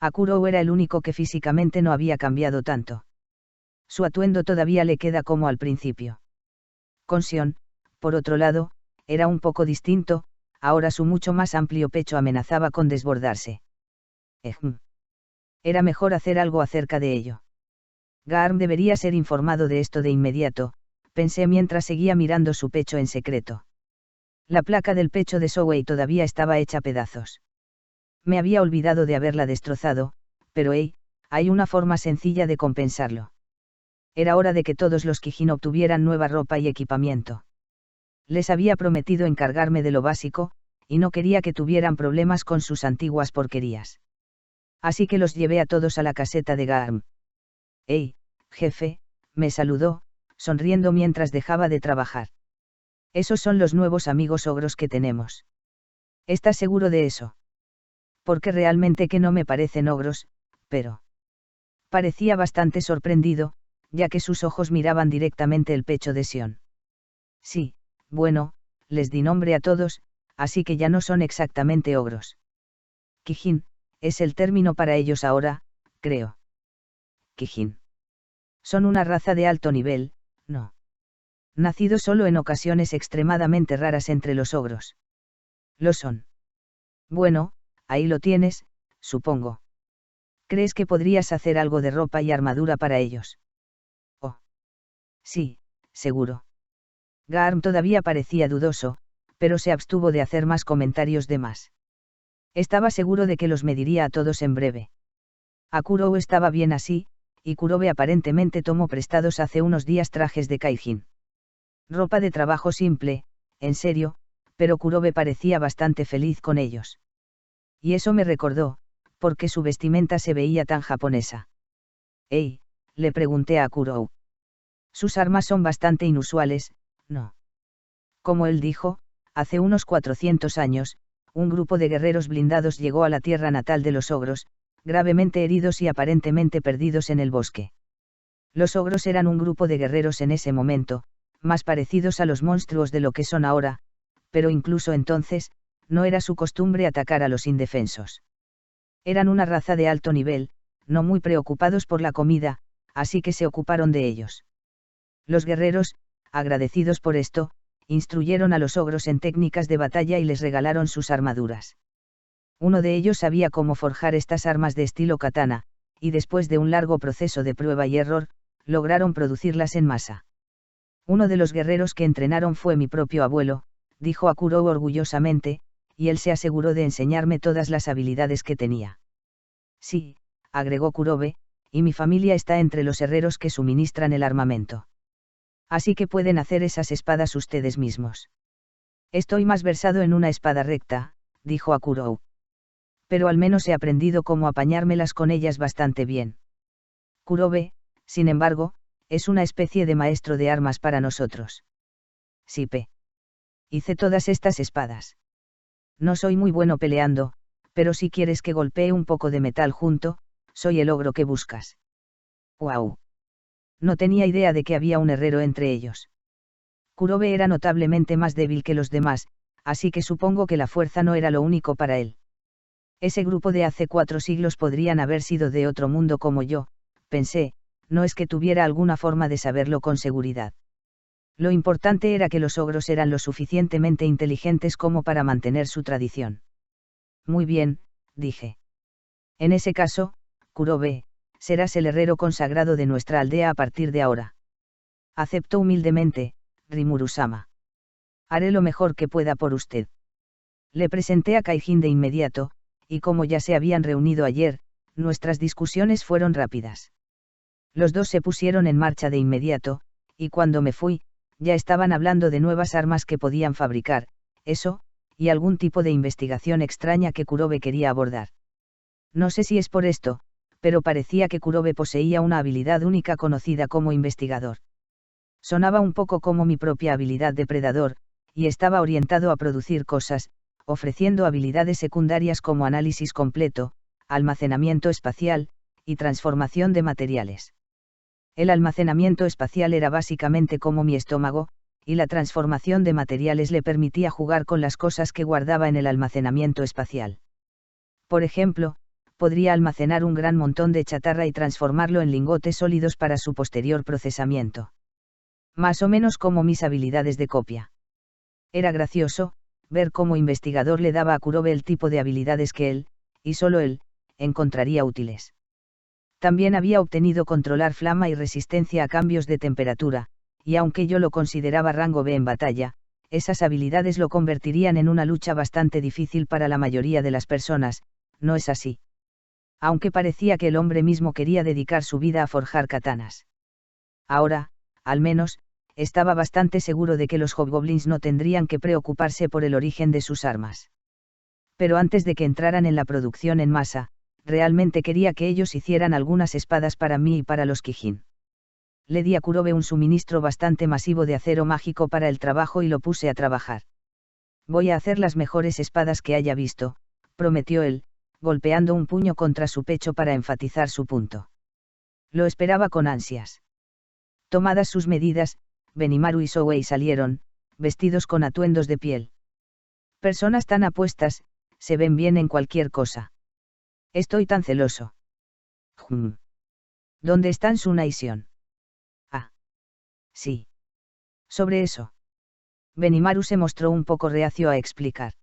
Akuro era el único que físicamente no había cambiado tanto. Su atuendo todavía le queda como al principio. Con Sion, por otro lado, era un poco distinto, ahora su mucho más amplio pecho amenazaba con desbordarse. Era mejor hacer algo acerca de ello. Garm debería ser informado de esto de inmediato, pensé mientras seguía mirando su pecho en secreto. La placa del pecho de Sowei todavía estaba hecha pedazos. Me había olvidado de haberla destrozado, pero hay una forma sencilla de compensarlo. Era hora de que todos los Kijin obtuvieran nueva ropa y equipamiento. Les había prometido encargarme de lo básico, y no quería que tuvieran problemas con sus antiguas porquerías. Así que los llevé a todos a la caseta de Garm. Jefe, me saludó, sonriendo mientras dejaba de trabajar. Esos son los nuevos amigos ogros que tenemos. ¿Estás seguro de eso? Porque realmente que no me parecen ogros, pero... Parecía bastante sorprendido, ya que sus ojos miraban directamente el pecho de Sion. Sí, bueno, les di nombre a todos, así que ya no son exactamente ogros. Kijin, es el término para ellos ahora, creo. Kijin. Son una raza de alto nivel, ¿no? Nacidos solo en ocasiones extremadamente raras entre los ogros. Lo son. Bueno, ahí lo tienes, supongo. ¿Crees que podrías hacer algo de ropa y armadura para ellos? Oh. Sí, seguro. Garm todavía parecía dudoso, pero se abstuvo de hacer más comentarios de más. Estaba seguro de que los mediría a todos en breve. Akuro estaba bien así, y Kurobe aparentemente tomó prestados hace unos días trajes de Kaijin. Ropa de trabajo simple, en serio, pero Kurobe parecía bastante feliz con ellos. Y eso me recordó, ¿por qué su vestimenta se veía tan japonesa? Le pregunté a Akuro. Sus armas son bastante inusuales, ¿no? Como él dijo, hace unos 400 años, un grupo de guerreros blindados llegó a la tierra natal de los ogros, gravemente heridos y aparentemente perdidos en el bosque. Los ogros eran un grupo de guerreros en ese momento, más parecidos a los monstruos de lo que son ahora, pero incluso entonces, no era su costumbre atacar a los indefensos. Eran una raza de alto nivel, no muy preocupados por la comida, así que se ocuparon de ellos. Los guerreros, agradecidos por esto, instruyeron a los ogros en técnicas de batalla y les regalaron sus armaduras. Uno de ellos sabía cómo forjar estas armas de estilo katana, y después de un largo proceso de prueba y error, lograron producirlas en masa. Uno de los guerreros que entrenaron fue mi propio abuelo, dijo Akuro orgullosamente, y él se aseguró de enseñarme todas las habilidades que tenía. Sí, agregó Kurobe, y mi familia está entre los herreros que suministran el armamento. Así que pueden hacer esas espadas ustedes mismos. Estoy más versado en una espada recta, dijo Akuro. Pero al menos he aprendido cómo apañármelas con ellas bastante bien. Kurobe, sin embargo, es una especie de maestro de armas para nosotros. Sí, hice todas estas espadas. No soy muy bueno peleando, pero si quieres que golpee un poco de metal junto, soy el ogro que buscas. ¡Guau! No tenía idea de que había un herrero entre ellos. Kurobe era notablemente más débil que los demás, así que supongo que la fuerza no era lo único para él. Ese grupo de hace 4 siglos podrían haber sido de otro mundo como yo, pensé, no es que tuviera alguna forma de saberlo con seguridad. Lo importante era que los ogros eran lo suficientemente inteligentes como para mantener su tradición. Muy bien, dije. En ese caso, Kurobe, serás el herrero consagrado de nuestra aldea a partir de ahora. Acepto humildemente, Rimuru-sama. Haré lo mejor que pueda por usted. Le presenté a Kaijin de inmediato, y como ya se habían reunido ayer, nuestras discusiones fueron rápidas. Los dos se pusieron en marcha de inmediato, y cuando me fui, ya estaban hablando de nuevas armas que podían fabricar, eso, y algún tipo de investigación extraña que Kurobe quería abordar. No sé si es por esto, pero parecía que Kurobe poseía una habilidad única conocida como investigador. Sonaba un poco como mi propia habilidad de predador, y estaba orientado a producir cosas, ofreciendo habilidades secundarias como análisis completo, almacenamiento espacial, y transformación de materiales. El almacenamiento espacial era básicamente como mi estómago, y la transformación de materiales le permitía jugar con las cosas que guardaba en el almacenamiento espacial. Por ejemplo, podría almacenar un gran montón de chatarra y transformarlo en lingotes sólidos para su posterior procesamiento. Más o menos como mis habilidades de copia. Era gracioso, ver cómo investigador le daba a Kurobe el tipo de habilidades que él, y solo él, encontraría útiles. También había obtenido controlar flama y resistencia a cambios de temperatura, y aunque yo lo consideraba rango B en batalla, esas habilidades lo convertirían en una lucha bastante difícil para la mayoría de las personas, ¿no es así? Aunque parecía que el hombre mismo quería dedicar su vida a forjar katanas. Ahora, al menos, estaba bastante seguro de que los hobgoblins no tendrían que preocuparse por el origen de sus armas. Pero antes de que entraran en la producción en masa, realmente quería que ellos hicieran algunas espadas para mí y para los Kijin. Le di a Kurobe un suministro bastante masivo de acero mágico para el trabajo y lo puse a trabajar. Voy a hacer las mejores espadas que haya visto, prometió él, golpeando un puño contra su pecho para enfatizar su punto. Lo esperaba con ansias. Tomadas sus medidas, Benimaru y Souei salieron, vestidos con atuendos de piel. Personas tan apuestas, se ven bien en cualquier cosa. Estoy tan celoso. ¿Dónde están Suna y Sion? Ah. Sí. Sobre eso. Benimaru se mostró un poco reacio a explicar.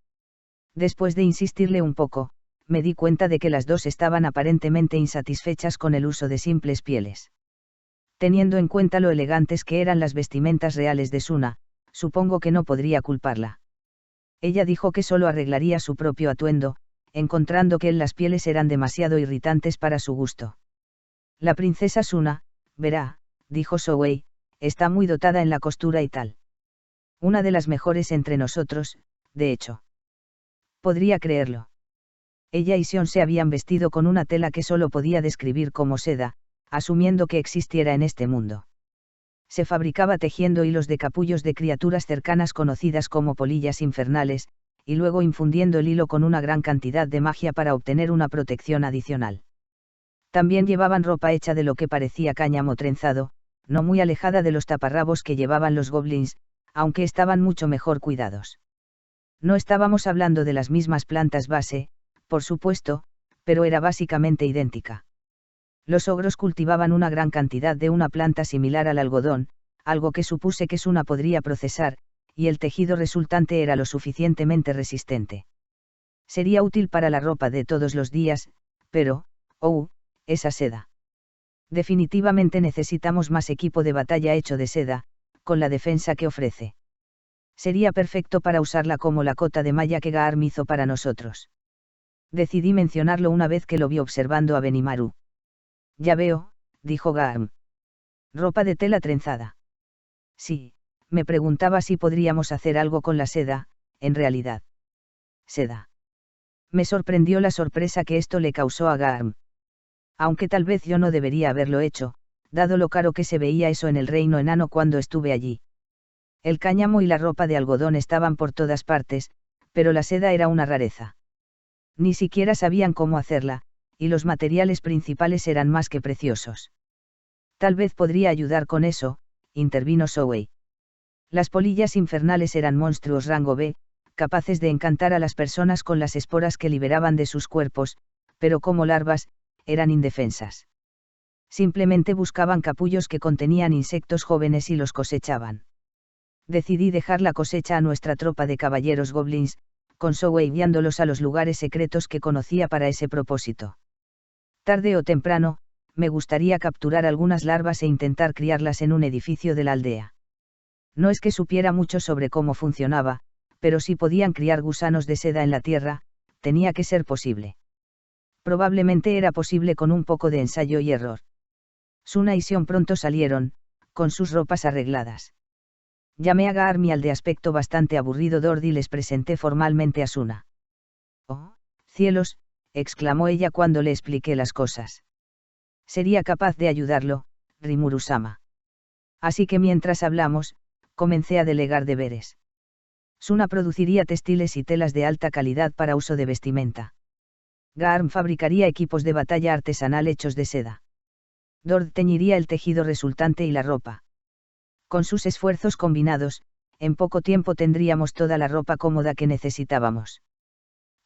Después de insistirle un poco, me di cuenta de que las dos estaban aparentemente insatisfechas con el uso de simples pieles. Teniendo en cuenta lo elegantes que eran las vestimentas reales de Suna, supongo que no podría culparla. Ella dijo que solo arreglaría su propio atuendo, encontrando que las pieles eran demasiado irritantes para su gusto. La princesa Suna, verá, dijo Souei, está muy dotada en la costura y tal. Una de las mejores entre nosotros, de hecho. Podría creerlo. Ella y Sion se habían vestido con una tela que solo podía describir como seda, asumiendo que existiera en este mundo. Se fabricaba tejiendo hilos de capullos de criaturas cercanas conocidas como polillas infernales, y luego infundiendo el hilo con una gran cantidad de magia para obtener una protección adicional. También llevaban ropa hecha de lo que parecía cáñamo trenzado, no muy alejada de los taparrabos que llevaban los goblins, aunque estaban mucho mejor cuidados. No estábamos hablando de las mismas plantas base, por supuesto, pero era básicamente idéntica. Los ogros cultivaban una gran cantidad de una planta similar al algodón, algo que supuse que Suna podría procesar, y el tejido resultante era lo suficientemente resistente. Sería útil para la ropa de todos los días, pero, esa seda. Definitivamente necesitamos más equipo de batalla hecho de seda, con la defensa que ofrece. Sería perfecto para usarla como la cota de malla que Gaarm hizo para nosotros. Decidí mencionarlo una vez que lo vi observando a Benimaru. Ya veo, dijo Gaarm. Ropa de tela trenzada. Sí, me preguntaba si podríamos hacer algo con la seda, en realidad. Seda. Me sorprendió la sorpresa que esto le causó a Gaarm. Aunque tal vez yo no debería haberlo hecho, dado lo caro que se veía eso en el reino enano cuando estuve allí. El cáñamo y la ropa de algodón estaban por todas partes, pero la seda era una rareza. Ni siquiera sabían cómo hacerla, y los materiales principales eran más que preciosos. Tal vez podría ayudar con eso, intervino Souei. Las polillas infernales eran monstruos rango B, capaces de encantar a las personas con las esporas que liberaban de sus cuerpos, pero como larvas, eran indefensas. Simplemente buscaban capullos que contenían insectos jóvenes y los cosechaban. Decidí dejar la cosecha a nuestra tropa de caballeros goblins, con Showey guiándolos a los lugares secretos que conocía para ese propósito. Tarde o temprano, me gustaría capturar algunas larvas e intentar criarlas en un edificio de la aldea. No es que supiera mucho sobre cómo funcionaba, pero si podían criar gusanos de seda en la tierra, tenía que ser posible. Probablemente era posible con un poco de ensayo y error. Suna y Sion pronto salieron, con sus ropas arregladas. Llamé a Garmial de aspecto bastante aburrido Dord y les presenté formalmente a Suna. «Oh, cielos», exclamó ella cuando le expliqué las cosas. Sería capaz de ayudarlo, Rimuru-sama. Así que mientras hablamos, comencé a delegar deberes. Suna produciría textiles y telas de alta calidad para uso de vestimenta. Garm fabricaría equipos de batalla artesanal hechos de seda. Dord teñiría el tejido resultante y la ropa. Con sus esfuerzos combinados, en poco tiempo tendríamos toda la ropa cómoda que necesitábamos.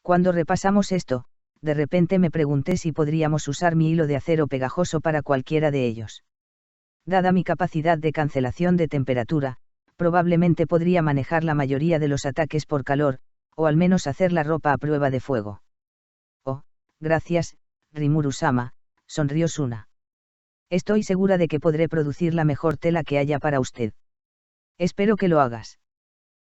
Cuando repasamos esto, de repente me pregunté si podríamos usar mi hilo de acero pegajoso para cualquiera de ellos. Dada mi capacidad de cancelación de temperatura, probablemente podría manejar la mayoría de los ataques por calor, o al menos hacer la ropa a prueba de fuego. Oh, gracias, Rimuru-sama, sonrió Suna. Estoy segura de que podré producir la mejor tela que haya para usted. Espero que lo hagas.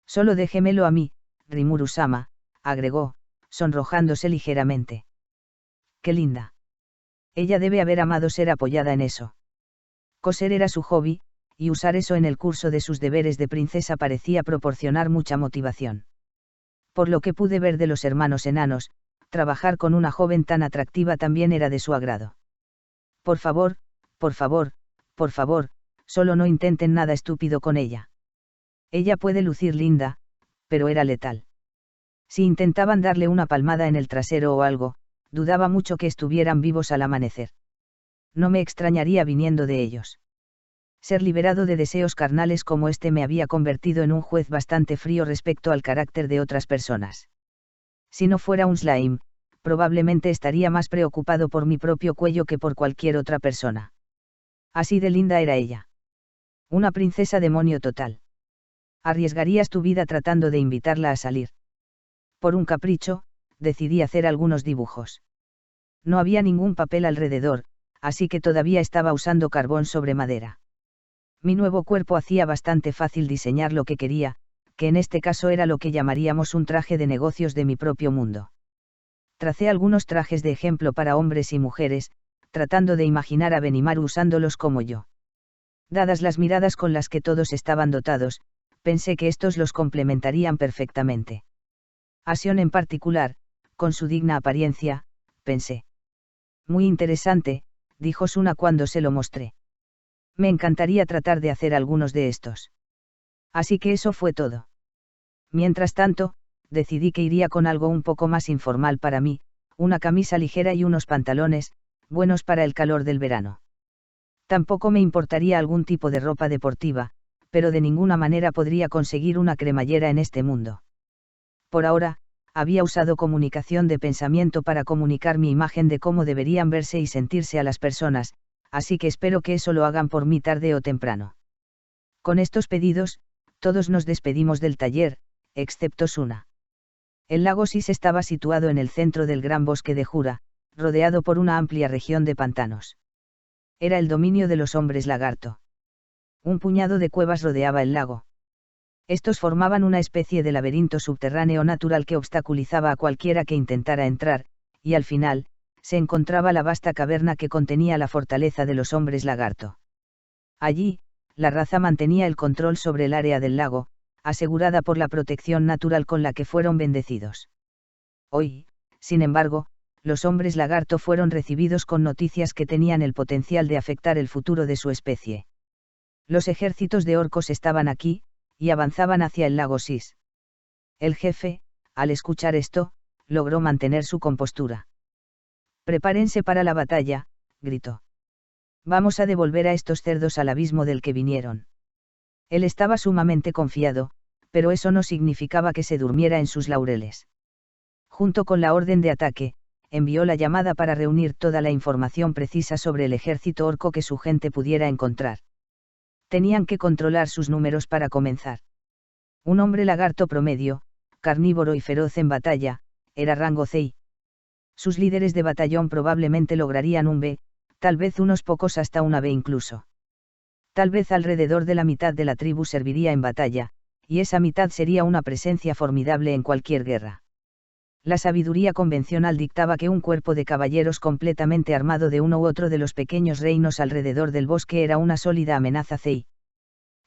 Solo déjemelo a mí, Rimuru-sama, agregó, sonrojándose ligeramente. Qué linda. Ella debe haber amado ser apoyada en eso. Coser era su hobby, y usar eso en el curso de sus deberes de princesa parecía proporcionar mucha motivación. Por lo que pude ver de los hermanos enanos, trabajar con una joven tan atractiva también era de su agrado. Por favor, por favor, por favor, solo no intenten nada estúpido con ella. Ella puede lucir linda, pero era letal. Si intentaban darle una palmada en el trasero o algo, dudaba mucho que estuvieran vivos al amanecer. No me extrañaría viniendo de ellos. Ser liberado de deseos carnales como este me había convertido en un juez bastante frío respecto al carácter de otras personas. Si no fuera un slime, probablemente estaría más preocupado por mi propio cuello que por cualquier otra persona. Así de linda era ella. Una princesa demonio total. ¿Arriesgarías tu vida tratando de invitarla a salir? Por un capricho, decidí hacer algunos dibujos. No había ningún papel alrededor, así que todavía estaba usando carbón sobre madera. Mi nuevo cuerpo hacía bastante fácil diseñar lo que quería, que en este caso era lo que llamaríamos un traje de negocios de mi propio mundo. Tracé algunos trajes de ejemplo para hombres y mujeres, tratando de imaginar a Benimaru usándolos como yo. Dadas las miradas con las que todos estaban dotados, pensé que estos los complementarían perfectamente. A Sion en particular, con su digna apariencia, pensé. Muy interesante, dijo Suna cuando se lo mostré. Me encantaría tratar de hacer algunos de estos. Así que eso fue todo. Mientras tanto, decidí que iría con algo un poco más informal para mí, una camisa ligera y unos pantalones, buenos para el calor del verano. Tampoco me importaría algún tipo de ropa deportiva, pero de ninguna manera podría conseguir una cremallera en este mundo. Por ahora, había usado comunicación de pensamiento para comunicar mi imagen de cómo deberían verse y sentirse a las personas, así que espero que eso lo hagan por mí tarde o temprano. Con estos pedidos, todos nos despedimos del taller, excepto Suna. El lago Sis estaba situado en el centro del gran bosque de Jura, rodeado por una amplia región de pantanos. Era el dominio de los hombres lagarto. Un puñado de cuevas rodeaba el lago. Estos formaban una especie de laberinto subterráneo natural que obstaculizaba a cualquiera que intentara entrar, y al final, se encontraba la vasta caverna que contenía la fortaleza de los hombres lagarto. Allí, la raza mantenía el control sobre el área del lago, asegurada por la protección natural con la que fueron bendecidos. Hoy, sin embargo, los hombres lagarto fueron recibidos con noticias que tenían el potencial de afectar el futuro de su especie. Los ejércitos de orcos estaban aquí, y avanzaban hacia el lago Sis. El jefe, al escuchar esto, logró mantener su compostura. «Prepárense para la batalla», gritó. «Vamos a devolver a estos cerdos al abismo del que vinieron». Él estaba sumamente confiado, pero eso no significaba que se durmiera en sus laureles. Junto con la orden de ataque, envió la llamada para reunir toda la información precisa sobre el ejército orco que su gente pudiera encontrar. Tenían que controlar sus números para comenzar. Un hombre lagarto promedio, carnívoro y feroz en batalla, era rango C. Sus líderes de batallón probablemente lograrían un B, tal vez unos pocos hasta una B incluso. Tal vez alrededor de la mitad de la tribu serviría en batalla, y esa mitad sería una presencia formidable en cualquier guerra. La sabiduría convencional dictaba que un cuerpo de caballeros completamente armado de uno u otro de los pequeños reinos alrededor del bosque era una sólida amenaza CI.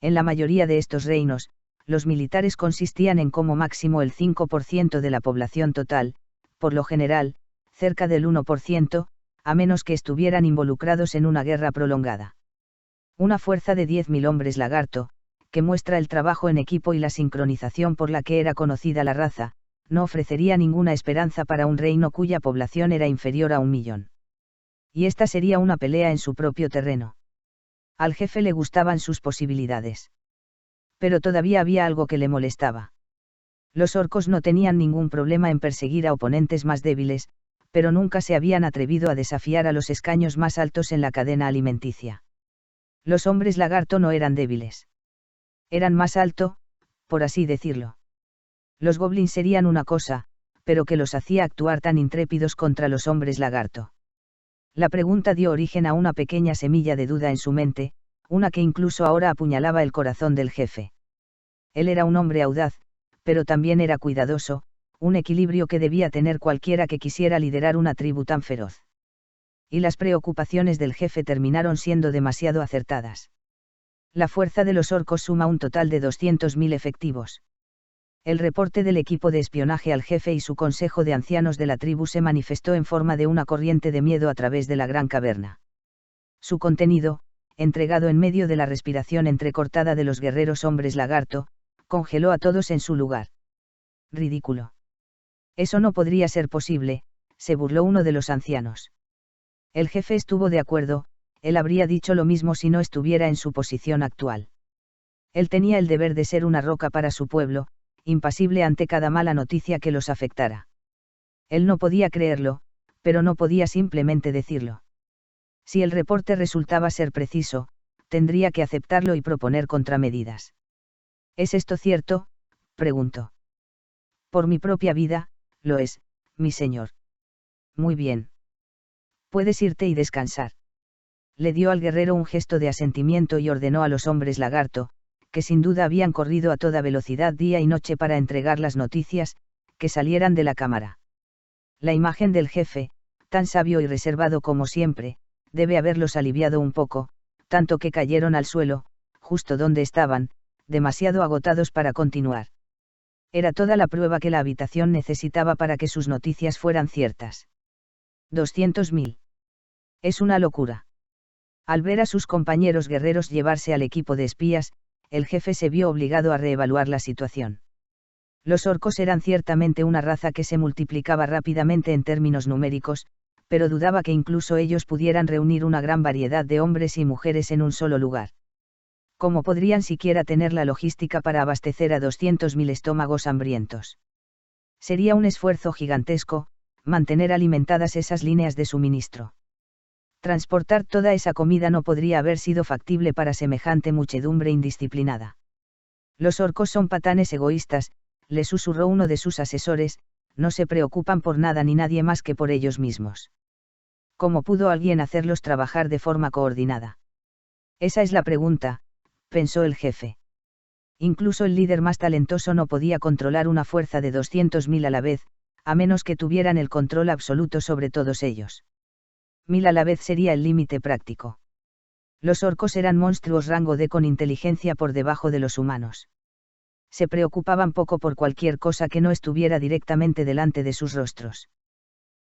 En la mayoría de estos reinos, los militares consistían en como máximo el 5% de la población total, por lo general, cerca del 1%, a menos que estuvieran involucrados en una guerra prolongada. Una fuerza de 10.000 hombres lagarto, que muestra el trabajo en equipo y la sincronización por la que era conocida la raza, no ofrecería ninguna esperanza para un reino cuya población era inferior a 1 millón. Y esta sería una pelea en su propio terreno. Al jefe le gustaban sus posibilidades. Pero todavía había algo que le molestaba. Los orcos no tenían ningún problema en perseguir a oponentes más débiles, pero nunca se habían atrevido a desafiar a los escaños más altos en la cadena alimenticia. Los hombres lagarto no eran débiles. Eran más alto, por así decirlo. Los goblins serían una cosa, pero que los hacía actuar tan intrépidos contra los hombres lagarto. La pregunta dio origen a una pequeña semilla de duda en su mente, una que incluso ahora apuñalaba el corazón del jefe. Él era un hombre audaz, pero también era cuidadoso, un equilibrio que debía tener cualquiera que quisiera liderar una tribu tan feroz. Y las preocupaciones del jefe terminaron siendo demasiado acertadas. La fuerza de los orcos suma un total de 200.000 efectivos. El reporte del equipo de espionaje al jefe y su consejo de ancianos de la tribu se manifestó en forma de una corriente de miedo a través de la gran caverna. Su contenido, entregado en medio de la respiración entrecortada de los guerreros hombres lagarto, congeló a todos en su lugar. Ridículo. Eso no podría ser posible, se burló uno de los ancianos. El jefe estuvo de acuerdo, él habría dicho lo mismo si no estuviera en su posición actual. Él tenía el deber de ser una roca para su pueblo, impasible ante cada mala noticia que los afectara. Él no podía creerlo, pero no podía simplemente decirlo. Si el reporte resultaba ser preciso, tendría que aceptarlo y proponer contramedidas. ¿Es esto cierto?, preguntó. Por mi propia vida, lo es, mi señor. Muy bien. Puedes irte y descansar. Le dio al guerrero un gesto de asentimiento y ordenó a los hombres lagarto, que sin duda habían corrido a toda velocidad día y noche para entregar las noticias, que salieran de la cámara. La imagen del jefe, tan sabio y reservado como siempre, debe haberlos aliviado un poco, tanto que cayeron al suelo, justo donde estaban, demasiado agotados para continuar. Era toda la prueba que la habitación necesitaba para que sus noticias fueran ciertas. 200.000. Es una locura. Al ver a sus compañeros guerreros llevarse al equipo de espías, el jefe se vio obligado a reevaluar la situación. Los orcos eran ciertamente una raza que se multiplicaba rápidamente en términos numéricos, pero dudaba que incluso ellos pudieran reunir una gran variedad de hombres y mujeres en un solo lugar. ¿Cómo podrían siquiera tener la logística para abastecer a 200.000 estómagos hambrientos? Sería un esfuerzo gigantesco, mantener alimentadas esas líneas de suministro. Transportar toda esa comida no podría haber sido factible para semejante muchedumbre indisciplinada. Los orcos son patanes egoístas, le susurró uno de sus asesores, no se preocupan por nada ni nadie más que por ellos mismos. ¿Cómo pudo alguien hacerlos trabajar de forma coordinada? Esa es la pregunta, pensó el jefe. Incluso el líder más talentoso no podía controlar una fuerza de 200.000 a la vez, a menos que tuvieran el control absoluto sobre todos ellos. 1.000 a la vez sería el límite práctico. Los orcos eran monstruos rango D con inteligencia por debajo de los humanos. Se preocupaban poco por cualquier cosa que no estuviera directamente delante de sus rostros.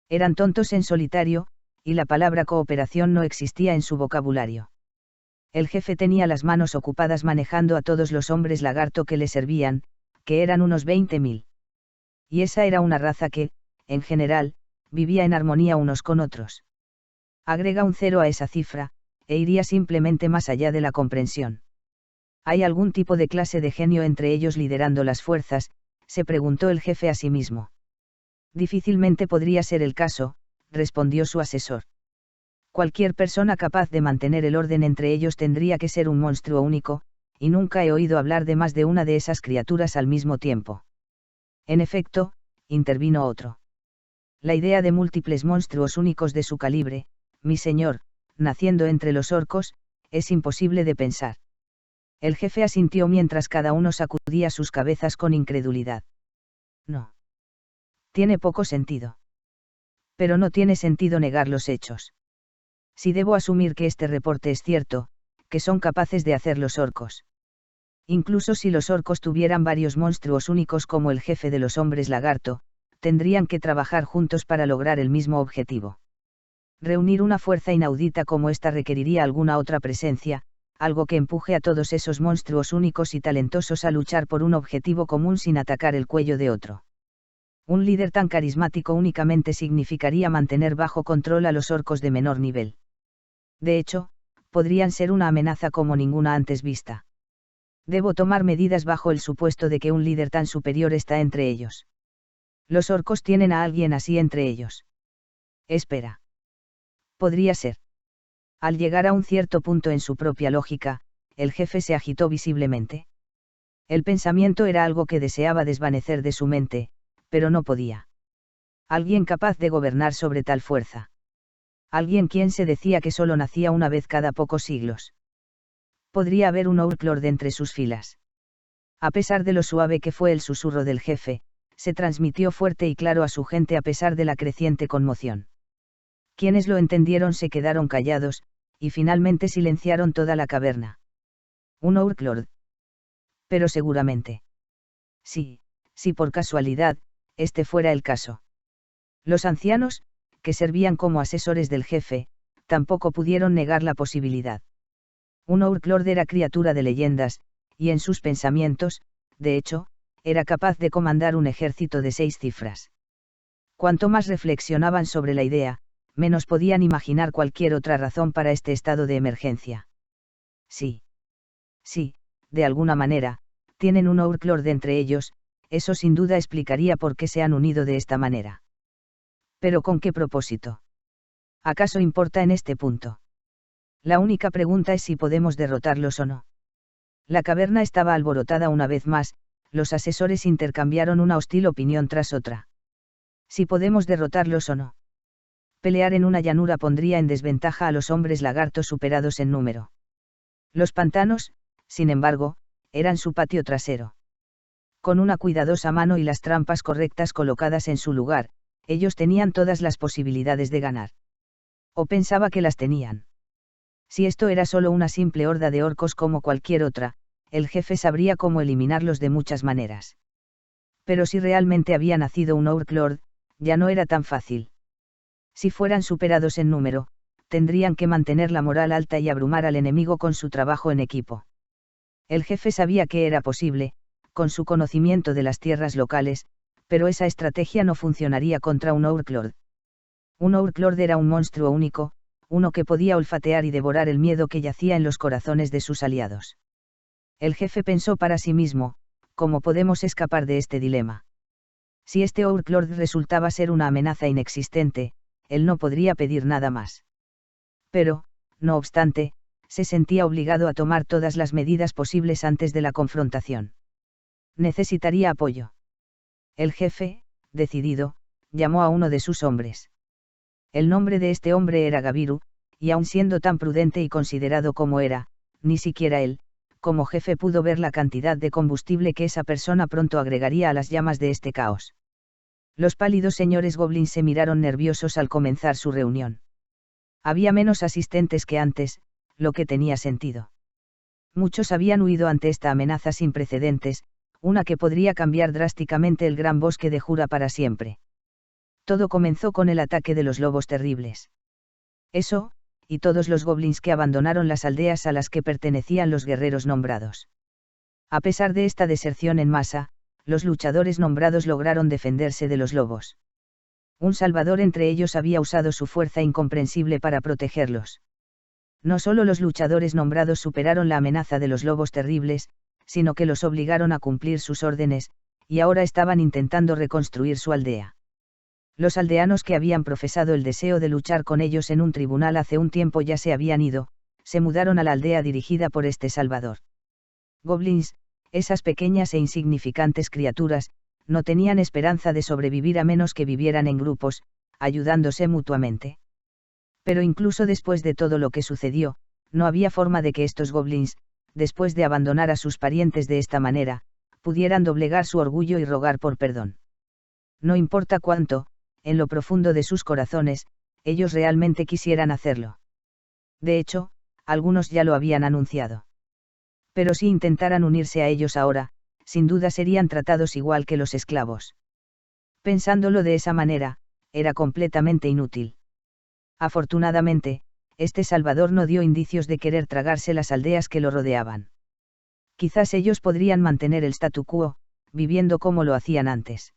Eran tontos en solitario, y la palabra cooperación no existía en su vocabulario. El jefe tenía las manos ocupadas manejando a todos los hombres lagarto que le servían, que eran unos 20.000. Y esa era una raza que, en general, vivía en armonía unos con otros. Agrega un 0 a esa cifra, e iría simplemente más allá de la comprensión. ¿Hay algún tipo de clase de genio entre ellos liderando las fuerzas?, se preguntó el jefe a sí mismo. Difícilmente podría ser el caso, respondió su asesor. Cualquier persona capaz de mantener el orden entre ellos tendría que ser un monstruo único, y nunca he oído hablar de más de una de esas criaturas al mismo tiempo. En efecto, intervino otro. La idea de múltiples monstruos únicos de su calibre, mi señor, naciendo entre los orcos, es imposible de pensar. El jefe asintió mientras cada uno sacudía sus cabezas con incredulidad. No. Tiene poco sentido. Pero no tiene sentido negar los hechos. Si debo asumir que este reporte es cierto, ¿qué son capaces de hacer los orcos? Incluso si los orcos tuvieran varios monstruos únicos como el jefe de los hombres lagarto, tendrían que trabajar juntos para lograr el mismo objetivo. Reunir una fuerza inaudita como esta requeriría alguna otra presencia, algo que empuje a todos esos monstruos únicos y talentosos a luchar por un objetivo común sin atacar el cuello de otro. Un líder tan carismático únicamente significaría mantener bajo control a los orcos de menor nivel. De hecho, podrían ser una amenaza como ninguna antes vista. Debo tomar medidas bajo el supuesto de que un líder tan superior está entre ellos. Los orcos tienen a alguien así entre ellos. Espera. Podría ser. Al llegar a un cierto punto en su propia lógica, el jefe se agitó visiblemente. El pensamiento era algo que deseaba desvanecer de su mente, pero no podía. Alguien capaz de gobernar sobre tal fuerza. Alguien quien se decía que solo nacía una vez cada pocos siglos. Podría haber un Urklord entre sus filas. A pesar de lo suave que fue el susurro del jefe, se transmitió fuerte y claro a su gente a pesar de la creciente conmoción. Quienes lo entendieron se quedaron callados, y finalmente silenciaron toda la caverna. Un Urklord. Pero seguramente. Sí, si por casualidad, este fuera el caso. Los ancianos, que servían como asesores del jefe, tampoco pudieron negar la posibilidad. Un Urklord era criatura de leyendas, y en sus pensamientos, de hecho, era capaz de comandar un ejército de 6 cifras. Cuanto más reflexionaban sobre la idea, menos podían imaginar cualquier otra razón para este estado de emergencia. Sí. Sí, de alguna manera, tienen un Urklord entre ellos, eso sin duda explicaría por qué se han unido de esta manera. ¿Pero con qué propósito? ¿Acaso importa en este punto? La única pregunta es si podemos derrotarlos o no. La caverna estaba alborotada una vez más, los asesores intercambiaron una hostil opinión tras otra. Si podemos derrotarlos o no. Pelear en una llanura pondría en desventaja a los hombres lagartos superados en número. Los pantanos, sin embargo, eran su patio trasero. Con una cuidadosa mano y las trampas correctas colocadas en su lugar, ellos tenían todas las posibilidades de ganar. O pensaba que las tenían. Si esto era solo una simple horda de orcos como cualquier otra, el jefe sabría cómo eliminarlos de muchas maneras. Pero si realmente había nacido un Urklord, ya no era tan fácil. Si fueran superados en número, tendrían que mantener la moral alta y abrumar al enemigo con su trabajo en equipo. El jefe sabía que era posible, con su conocimiento de las tierras locales, pero esa estrategia no funcionaría contra un Urklord. Un Urklord era un monstruo único, uno que podía olfatear y devorar el miedo que yacía en los corazones de sus aliados. El jefe pensó para sí mismo, ¿cómo podemos escapar de este dilema? Si este Urklord resultaba ser una amenaza inexistente, él no podría pedir nada más. Pero, no obstante, se sentía obligado a tomar todas las medidas posibles antes de la confrontación. Necesitaría apoyo. El jefe, decidido, llamó a uno de sus hombres. El nombre de este hombre era Gabiru, y aun siendo tan prudente y considerado como era, ni siquiera él, como jefe pudo ver la cantidad de combustible que esa persona pronto agregaría a las llamas de este caos. Los pálidos señores goblins se miraron nerviosos al comenzar su reunión. Había menos asistentes que antes, lo que tenía sentido. Muchos habían huido ante esta amenaza sin precedentes, una que podría cambiar drásticamente el gran bosque de Jura para siempre. Todo comenzó con el ataque de los lobos terribles. Eso, y todos los goblins que abandonaron las aldeas a las que pertenecían los guerreros nombrados. A pesar de esta deserción en masa, los luchadores nombrados lograron defenderse de los lobos. Un salvador entre ellos había usado su fuerza incomprensible para protegerlos. No solo los luchadores nombrados superaron la amenaza de los lobos terribles, sino que los obligaron a cumplir sus órdenes, y ahora estaban intentando reconstruir su aldea. Los aldeanos que habían profesado el deseo de luchar con ellos en un tribunal hace un tiempo ya se habían ido, se mudaron a la aldea dirigida por este salvador. Goblins, esas pequeñas e insignificantes criaturas, no tenían esperanza de sobrevivir a menos que vivieran en grupos, ayudándose mutuamente. Pero incluso después de todo lo que sucedió, no había forma de que estos goblins, después de abandonar a sus parientes de esta manera, pudieran doblegar su orgullo y rogar por perdón. No importa cuánto, en lo profundo de sus corazones, ellos realmente quisieran hacerlo. De hecho, algunos ya lo habían anunciado. Pero si intentaran unirse a ellos ahora, sin duda serían tratados igual que los esclavos. Pensándolo de esa manera, era completamente inútil. Afortunadamente, este Salvador no dio indicios de querer tragarse las aldeas que lo rodeaban. Quizás ellos podrían mantener el statu quo, viviendo como lo hacían antes.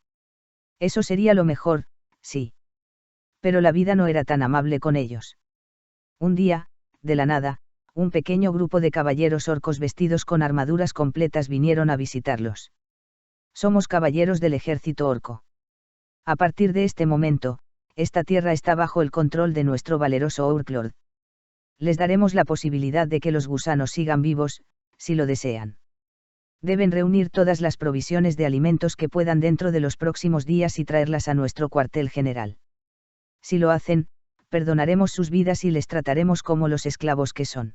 Eso sería lo mejor, sí. Pero la vida no era tan amable con ellos. Un día, de la nada, un pequeño grupo de caballeros orcos vestidos con armaduras completas vinieron a visitarlos. Somos caballeros del ejército orco. A partir de este momento, esta tierra está bajo el control de nuestro valeroso Orclord. Les daremos la posibilidad de que los gusanos sigan vivos, si lo desean. Deben reunir todas las provisiones de alimentos que puedan dentro de los próximos días y traerlas a nuestro cuartel general. Si lo hacen, perdonaremos sus vidas y les trataremos como los esclavos que son.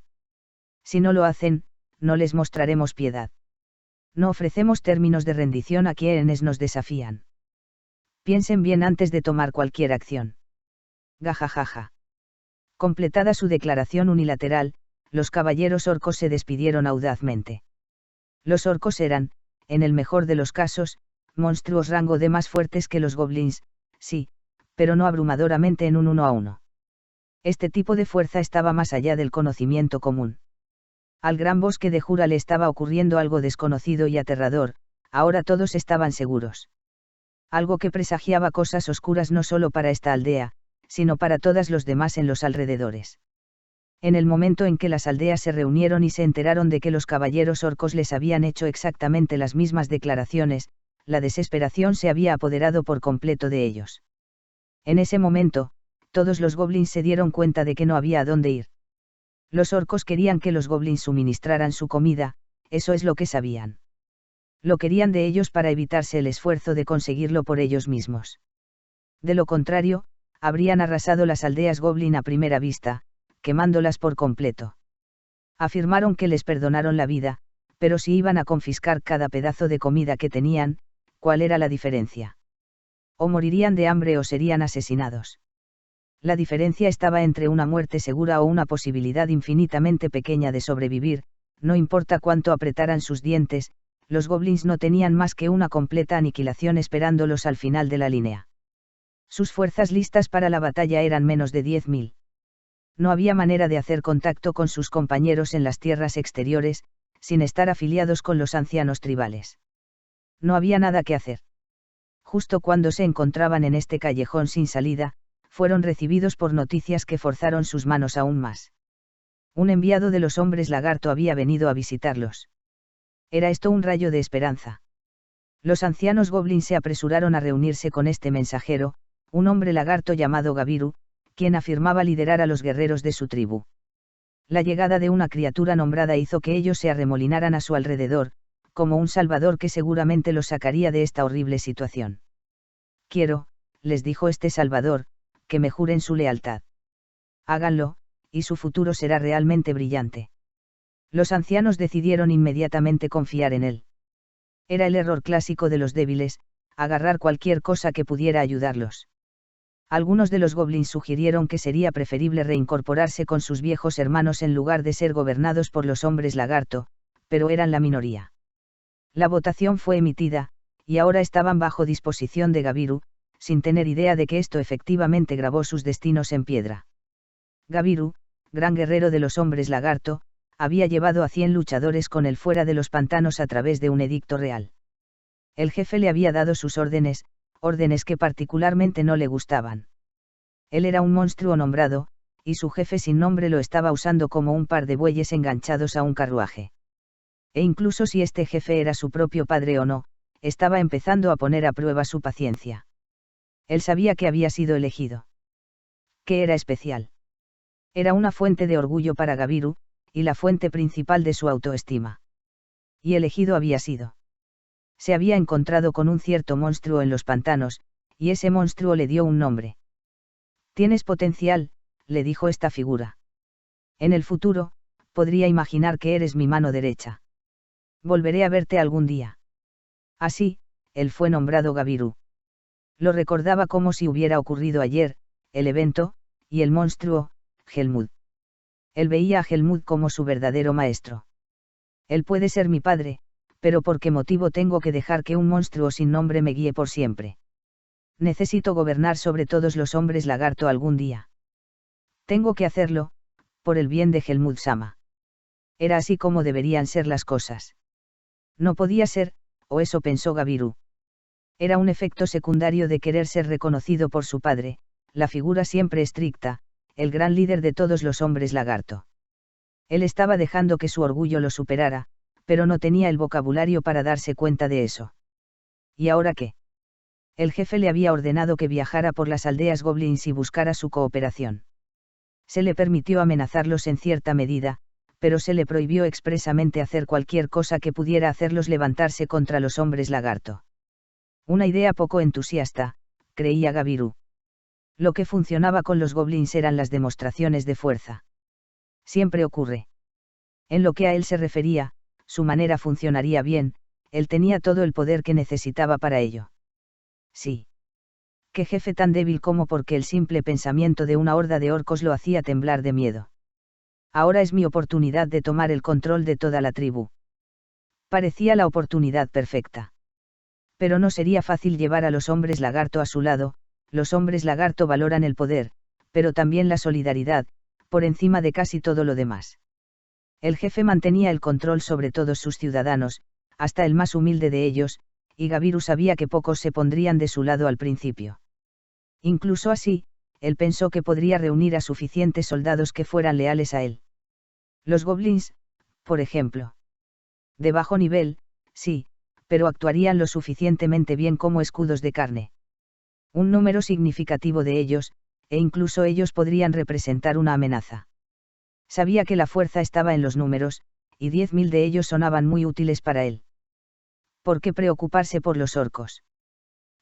Si no lo hacen, no les mostraremos piedad. No ofrecemos términos de rendición a quienes nos desafían. Piensen bien antes de tomar cualquier acción. Gajajaja. Completada su declaración unilateral, los caballeros orcos se despidieron audazmente. Los orcos eran, en el mejor de los casos, monstruos rango de más fuertes que los goblins, sí, pero no abrumadoramente en un 1 a 1. Este tipo de fuerza estaba más allá del conocimiento común. Al gran bosque de Jura le estaba ocurriendo algo desconocido y aterrador, ahora todos estaban seguros. Algo que presagiaba cosas oscuras no solo para esta aldea, sino para todas los demás en los alrededores. En el momento en que las aldeas se reunieron y se enteraron de que los caballeros orcos les habían hecho exactamente las mismas declaraciones, la desesperación se había apoderado por completo de ellos. En ese momento, todos los goblins se dieron cuenta de que no había a dónde ir. Los orcos querían que los goblins suministraran su comida, eso es lo que sabían. Lo querían de ellos para evitarse el esfuerzo de conseguirlo por ellos mismos. De lo contrario, habrían arrasado las aldeas goblin a primera vista, quemándolas por completo. Afirmaron que les perdonaron la vida, pero si iban a confiscar cada pedazo de comida que tenían, ¿cuál era la diferencia? O morirían de hambre o serían asesinados. La diferencia estaba entre una muerte segura o una posibilidad infinitamente pequeña de sobrevivir, no importa cuánto apretaran sus dientes, los goblins no tenían más que una completa aniquilación esperándolos al final de la línea. Sus fuerzas listas para la batalla eran menos de 10.000. No había manera de hacer contacto con sus compañeros en las tierras exteriores, sin estar afiliados con los ancianos tribales. No había nada que hacer. Justo cuando se encontraban en este callejón sin salida, fueron recibidos por noticias que forzaron sus manos aún más. Un enviado de los hombres lagarto había venido a visitarlos. Era esto un rayo de esperanza. Los ancianos goblins se apresuraron a reunirse con este mensajero, un hombre lagarto llamado Gabiru, quien afirmaba liderar a los guerreros de su tribu. La llegada de una criatura nombrada hizo que ellos se arremolinaran a su alrededor, como un salvador que seguramente los sacaría de esta horrible situación. Quiero, les dijo este salvador, que me juren su lealtad. Háganlo, y su futuro será realmente brillante. Los ancianos decidieron inmediatamente confiar en él. Era el error clásico de los débiles, agarrar cualquier cosa que pudiera ayudarlos. Algunos de los goblins sugirieron que sería preferible reincorporarse con sus viejos hermanos en lugar de ser gobernados por los hombres lagarto, pero eran la minoría. La votación fue emitida, y ahora estaban bajo disposición de Gabiru, sin tener idea de que esto efectivamente grabó sus destinos en piedra. Gabiru, gran guerrero de los hombres lagarto, había llevado a 100 luchadores con él fuera de los pantanos a través de un edicto real. El jefe le había dado sus órdenes que particularmente no le gustaban. Él era un monstruo nombrado, y su jefe sin nombre lo estaba usando como un par de bueyes enganchados a un carruaje. E incluso si este jefe era su propio padre o no, estaba empezando a poner a prueba su paciencia. Él sabía que había sido elegido. Que era especial. Era una fuente de orgullo para Gabiru, y la fuente principal de su autoestima. Y elegido había sido. Se había encontrado con un cierto monstruo en los pantanos, y ese monstruo le dio un nombre. Tienes potencial, le dijo esta figura. En el futuro, podría imaginar que eres mi mano derecha. Volveré a verte algún día. Así, él fue nombrado Gabiru. Lo recordaba como si hubiera ocurrido ayer, el evento, y el monstruo, Helmut. Él veía a Helmut como su verdadero maestro. Él puede ser mi padre, pero ¿por qué motivo tengo que dejar que un monstruo sin nombre me guíe por siempre? Necesito gobernar sobre todos los hombres lagarto algún día. Tengo que hacerlo, por el bien de Helmut Sama. Era así como deberían ser las cosas. No podía ser, o eso pensó Gabiru. Era un efecto secundario de querer ser reconocido por su padre, la figura siempre estricta, el gran líder de todos los hombres lagarto. Él estaba dejando que su orgullo lo superara, pero no tenía el vocabulario para darse cuenta de eso. ¿Y ahora qué? El jefe le había ordenado que viajara por las aldeas goblins y buscara su cooperación. Se le permitió amenazarlos en cierta medida, pero se le prohibió expresamente hacer cualquier cosa que pudiera hacerlos levantarse contra los hombres lagarto. Una idea poco entusiasta, creía Gabiru. Lo que funcionaba con los goblins eran las demostraciones de fuerza. Siempre ocurre. En lo que a él se refería, su manera funcionaría bien, él tenía todo el poder que necesitaba para ello. Sí. Qué jefe tan débil como porque el simple pensamiento de una horda de orcos lo hacía temblar de miedo. Ahora es mi oportunidad de tomar el control de toda la tribu. Parecía la oportunidad perfecta. Pero no sería fácil llevar a los hombres lagarto a su lado, los hombres lagarto valoran el poder, pero también la solidaridad, por encima de casi todo lo demás. El jefe mantenía el control sobre todos sus ciudadanos, hasta el más humilde de ellos, y Gabiru sabía que pocos se pondrían de su lado al principio. Incluso así, él pensó que podría reunir a suficientes soldados que fueran leales a él. Los goblins, por ejemplo. De bajo nivel, sí, pero actuarían lo suficientemente bien como escudos de carne. Un número significativo de ellos, e incluso ellos podrían representar una amenaza. Sabía que la fuerza estaba en los números, y 10.000 de ellos sonaban muy útiles para él. ¿Por qué preocuparse por los orcos?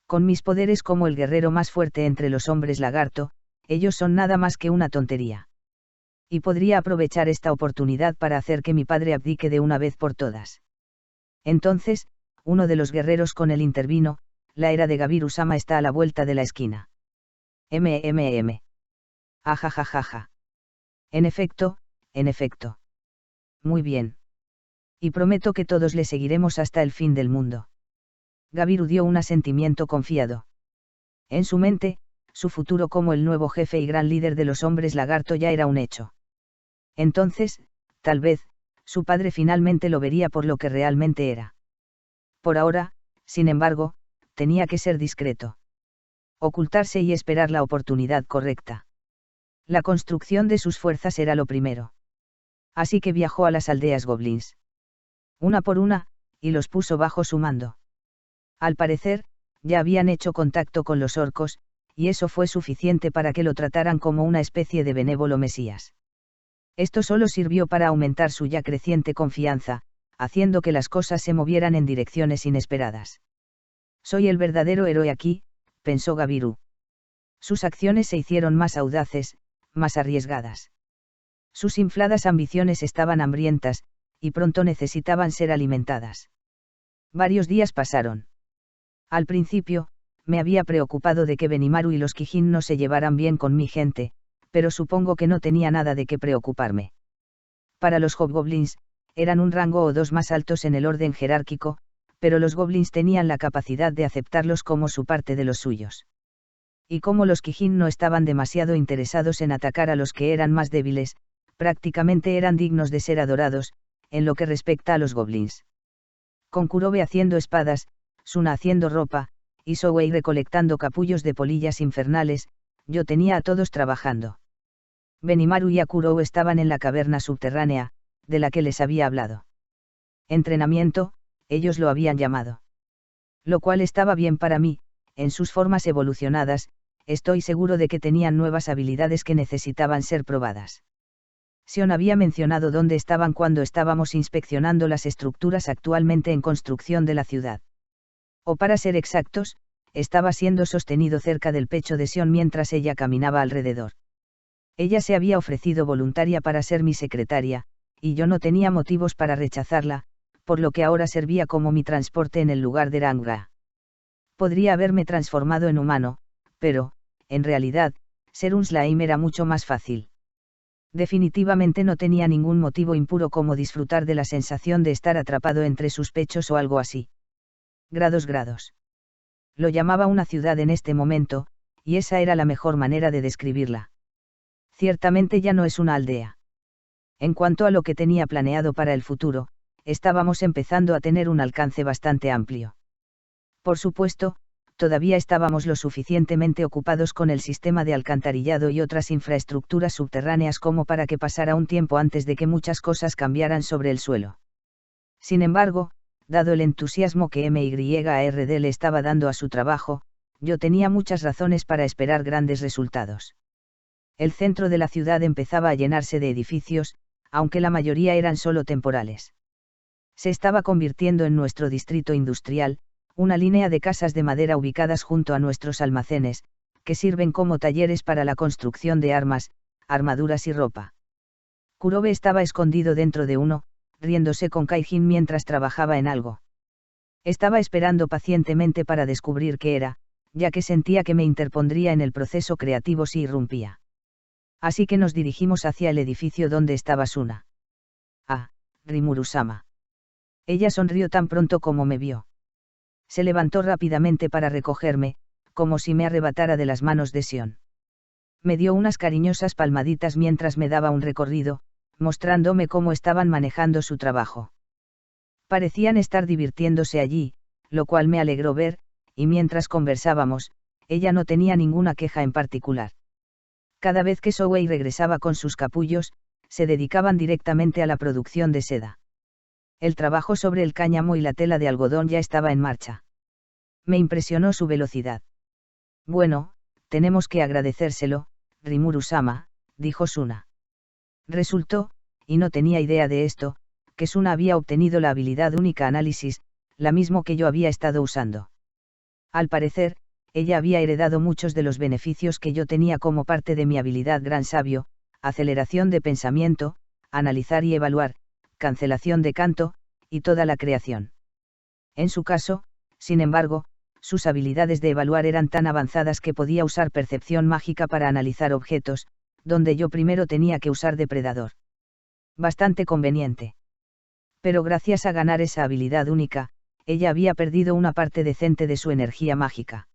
Con mis poderes como el guerrero más fuerte entre los hombres lagarto, ellos son nada más que una tontería. Y podría aprovechar esta oportunidad para hacer que mi padre abdique de una vez por todas. Entonces, uno de los guerreros con él intervino, la era de Gabiru Sama está a la vuelta de la esquina. Ajajajaja. En efecto. Muy bien. Y prometo que todos le seguiremos hasta el fin del mundo. Gabiru dio un asentimiento confiado. En su mente, su futuro como el nuevo jefe y gran líder de los hombres lagarto ya era un hecho. Entonces, tal vez, su padre finalmente lo vería por lo que realmente era. Por ahora, sin embargo, tenía que ser discreto. Ocultarse y esperar la oportunidad correcta. La construcción de sus fuerzas era lo primero. Así que viajó a las aldeas goblins. Una por una, y los puso bajo su mando. Al parecer, ya habían hecho contacto con los orcos, y eso fue suficiente para que lo trataran como una especie de benévolo mesías. Esto solo sirvió para aumentar su ya creciente confianza, haciendo que las cosas se movieran en direcciones inesperadas. Soy el verdadero héroe aquí, pensó Gabiru. Sus acciones se hicieron más audaces, más arriesgadas. Sus infladas ambiciones estaban hambrientas, y pronto necesitaban ser alimentadas. Varios días pasaron. Al principio, me había preocupado de que Benimaru y los Kijin no se llevaran bien con mi gente, pero supongo que no tenía nada de qué preocuparme. Para los hobgoblins, eran un rango o dos más altos en el orden jerárquico, pero los goblins tenían la capacidad de aceptarlos como su parte de los suyos. Y como los Kijin no estaban demasiado interesados en atacar a los que eran más débiles, prácticamente eran dignos de ser adorados, en lo que respecta a los goblins. Con Kurobe haciendo espadas, Suna haciendo ropa, y Showei recolectando capullos de polillas infernales, yo tenía a todos trabajando. Benimaru y Akurou estaban en la caverna subterránea, de la que les había hablado. Entrenamiento, ellos lo habían llamado. Lo cual estaba bien para mí, en sus formas evolucionadas, estoy seguro de que tenían nuevas habilidades que necesitaban ser probadas. Sion había mencionado dónde estaban cuando estábamos inspeccionando las estructuras actualmente en construcción de la ciudad. O para ser exactos, estaba siendo sostenido cerca del pecho de Sion mientras ella caminaba alrededor. Ella se había ofrecido voluntaria para ser mi secretaria, y yo no tenía motivos para rechazarla, por lo que ahora servía como mi transporte en el lugar de Rangra. Podría haberme transformado en humano, pero, en realidad, ser un slime era mucho más fácil. Definitivamente no tenía ningún motivo impuro como disfrutar de la sensación de estar atrapado entre sus pechos o algo así. Grados. Lo llamaba una ciudad en este momento, y esa era la mejor manera de describirla. Ciertamente ya no es una aldea. En cuanto a lo que tenía planeado para el futuro, estábamos empezando a tener un alcance bastante amplio. Por supuesto, todavía estábamos lo suficientemente ocupados con el sistema de alcantarillado y otras infraestructuras subterráneas como para que pasara un tiempo antes de que muchas cosas cambiaran sobre el suelo. Sin embargo, dado el entusiasmo que MYARD le estaba dando a su trabajo, yo tenía muchas razones para esperar grandes resultados. El centro de la ciudad empezaba a llenarse de edificios, aunque la mayoría eran solo temporales. Se estaba convirtiendo en nuestro distrito industrial, una línea de casas de madera ubicadas junto a nuestros almacenes, que sirven como talleres para la construcción de armas, armaduras y ropa. Kurobe estaba escondido dentro de uno, riéndose con Kaijin mientras trabajaba en algo. Estaba esperando pacientemente para descubrir qué era, ya que sentía que me interpondría en el proceso creativo si irrumpía. Así que nos dirigimos hacia el edificio donde estaba Suna. Ah, Rimuru-sama. Ella sonrió tan pronto como me vio. Se levantó rápidamente para recogerme, como si me arrebatara de las manos de Sion. Me dio unas cariñosas palmaditas mientras me daba un recorrido, mostrándome cómo estaban manejando su trabajo. Parecían estar divirtiéndose allí, lo cual me alegró ver, y mientras conversábamos, ella no tenía ninguna queja en particular. Cada vez que Souei regresaba con sus capullos, se dedicaban directamente a la producción de seda. El trabajo sobre el cáñamo y la tela de algodón ya estaba en marcha. Me impresionó su velocidad. Bueno, tenemos que agradecérselo, Rimuru-sama, dijo Suna. Resultó, y no tenía idea de esto, que Suna había obtenido la habilidad única análisis, la misma que yo había estado usando. Al parecer, ella había heredado muchos de los beneficios que yo tenía como parte de mi habilidad gran sabio, aceleración de pensamiento, analizar y evaluar, cancelación de canto, y toda la creación. En su caso, sin embargo, sus habilidades de evaluar eran tan avanzadas que podía usar percepción mágica para analizar objetos, donde yo primero tenía que usar depredador. Bastante conveniente. Pero gracias a ganar esa habilidad única, ella había perdido una parte decente de su energía mágica.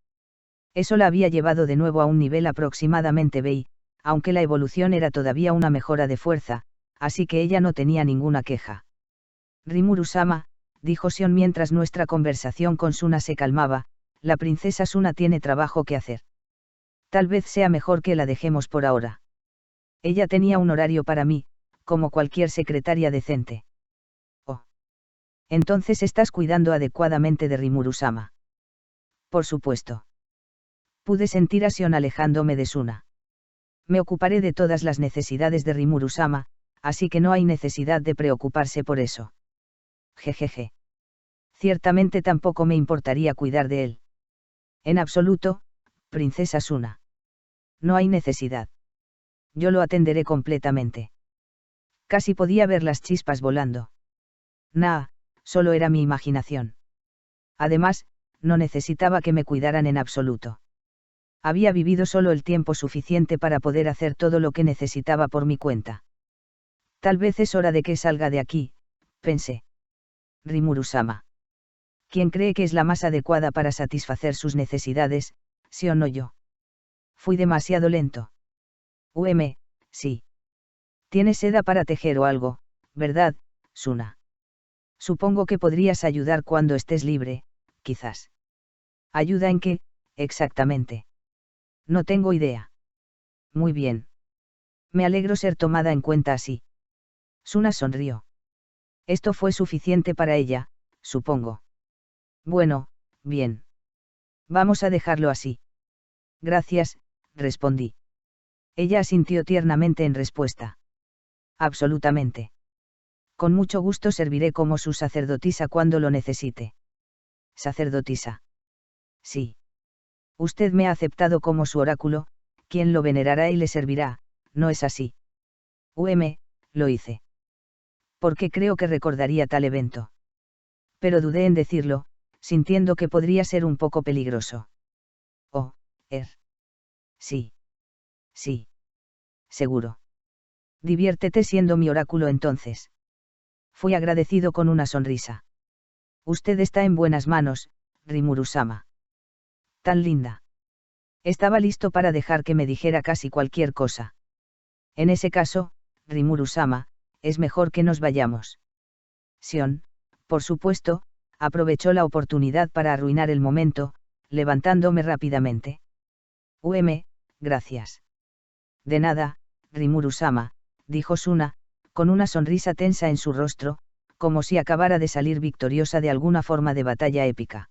Eso la había llevado de nuevo a un nivel aproximadamente BI, aunque la evolución era todavía una mejora de fuerza, así que ella no tenía ninguna queja. Rimuru-sama, dijo Sion mientras nuestra conversación con Suna se calmaba, la princesa Suna tiene trabajo que hacer. Tal vez sea mejor que la dejemos por ahora. Ella tenía un horario para mí, como cualquier secretaria decente. Oh. Entonces estás cuidando adecuadamente de Rimuru-sama. Por supuesto. Pude sentir a Sion alejándome de Suna. Me ocuparé de todas las necesidades de Rimuru-sama, así que no hay necesidad de preocuparse por eso. Jejeje. Ciertamente tampoco me importaría cuidar de él. En absoluto, princesa Suna. No hay necesidad. Yo lo atenderé completamente. Casi podía ver las chispas volando. Nah, solo era mi imaginación. Además, no necesitaba que me cuidaran en absoluto. Había vivido solo el tiempo suficiente para poder hacer todo lo que necesitaba por mi cuenta. Tal vez es hora de que salga de aquí, pensé. Rimuru-sama. ¿Quién cree que es la más adecuada para satisfacer sus necesidades, sí o no yo? Fui demasiado lento. Sí. Tienes seda para tejer o algo, ¿verdad, Suna? Supongo que podrías ayudar cuando estés libre, quizás. ¿Ayuda en qué, exactamente? No tengo idea. Muy bien. Me alegro ser tomada en cuenta así. Suna sonrió. Esto fue suficiente para ella, supongo. Bueno, bien. Vamos a dejarlo así. Gracias, respondí. Ella asintió tiernamente en respuesta. Absolutamente. Con mucho gusto serviré como su sacerdotisa cuando lo necesite. ¿Sacerdotisa? Sí. Usted me ha aceptado como su oráculo, quien lo venerará y le servirá, ¿no es así? Lo hice. Porque creo que recordaría tal evento. Pero dudé en decirlo, sintiendo que podría ser un poco peligroso. Oh, sí. Sí. Seguro. Diviértete siendo mi oráculo entonces. Fui agradecido con una sonrisa. Usted está en buenas manos, Rimuru-sama. Tan linda. Estaba listo para dejar que me dijera casi cualquier cosa. En ese caso, Rimuru-sama, es mejor que nos vayamos. Sion, por supuesto, aprovechó la oportunidad para arruinar el momento, levantándome rápidamente. Gracias. De nada, Rimuru-sama, dijo Suna, con una sonrisa tensa en su rostro, como si acabara de salir victoriosa de alguna forma de batalla épica.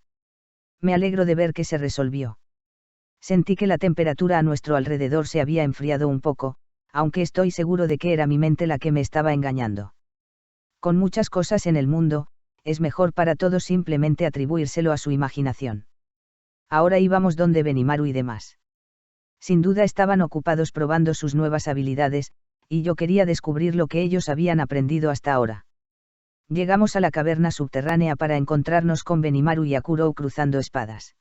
Me alegro de ver que se resolvió. Sentí que la temperatura a nuestro alrededor se había enfriado un poco, aunque estoy seguro de que era mi mente la que me estaba engañando. Con muchas cosas en el mundo, es mejor para todos simplemente atribuírselo a su imaginación. Ahora íbamos donde Benimaru y demás. Sin duda estaban ocupados probando sus nuevas habilidades, y yo quería descubrir lo que ellos habían aprendido hasta ahora. Llegamos a la caverna subterránea para encontrarnos con Benimaru y Akurou cruzando espadas.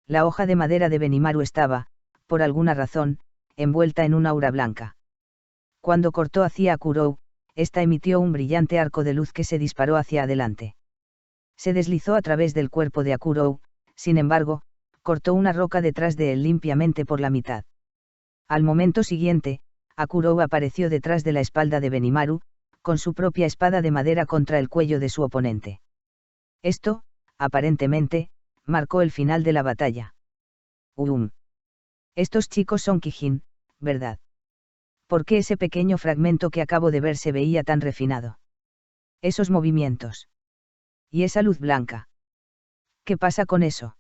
La hoja de madera de Benimaru estaba, por alguna razón, envuelta en una aura blanca. Cuando cortó hacia Akurou, ésta emitió un brillante arco de luz que se disparó hacia adelante. Se deslizó a través del cuerpo de Akurou, sin embargo, cortó una roca detrás de él limpiamente por la mitad. Al momento siguiente, Akurou apareció detrás de la espalda de Benimaru, con su propia espada de madera contra el cuello de su oponente. Esto, aparentemente, marcó el final de la batalla. Estos chicos son Kijin, ¿verdad? ¿Por qué ese pequeño fragmento que acabo de ver se veía tan refinado? Esos movimientos. Y esa luz blanca. ¿Qué pasa con eso?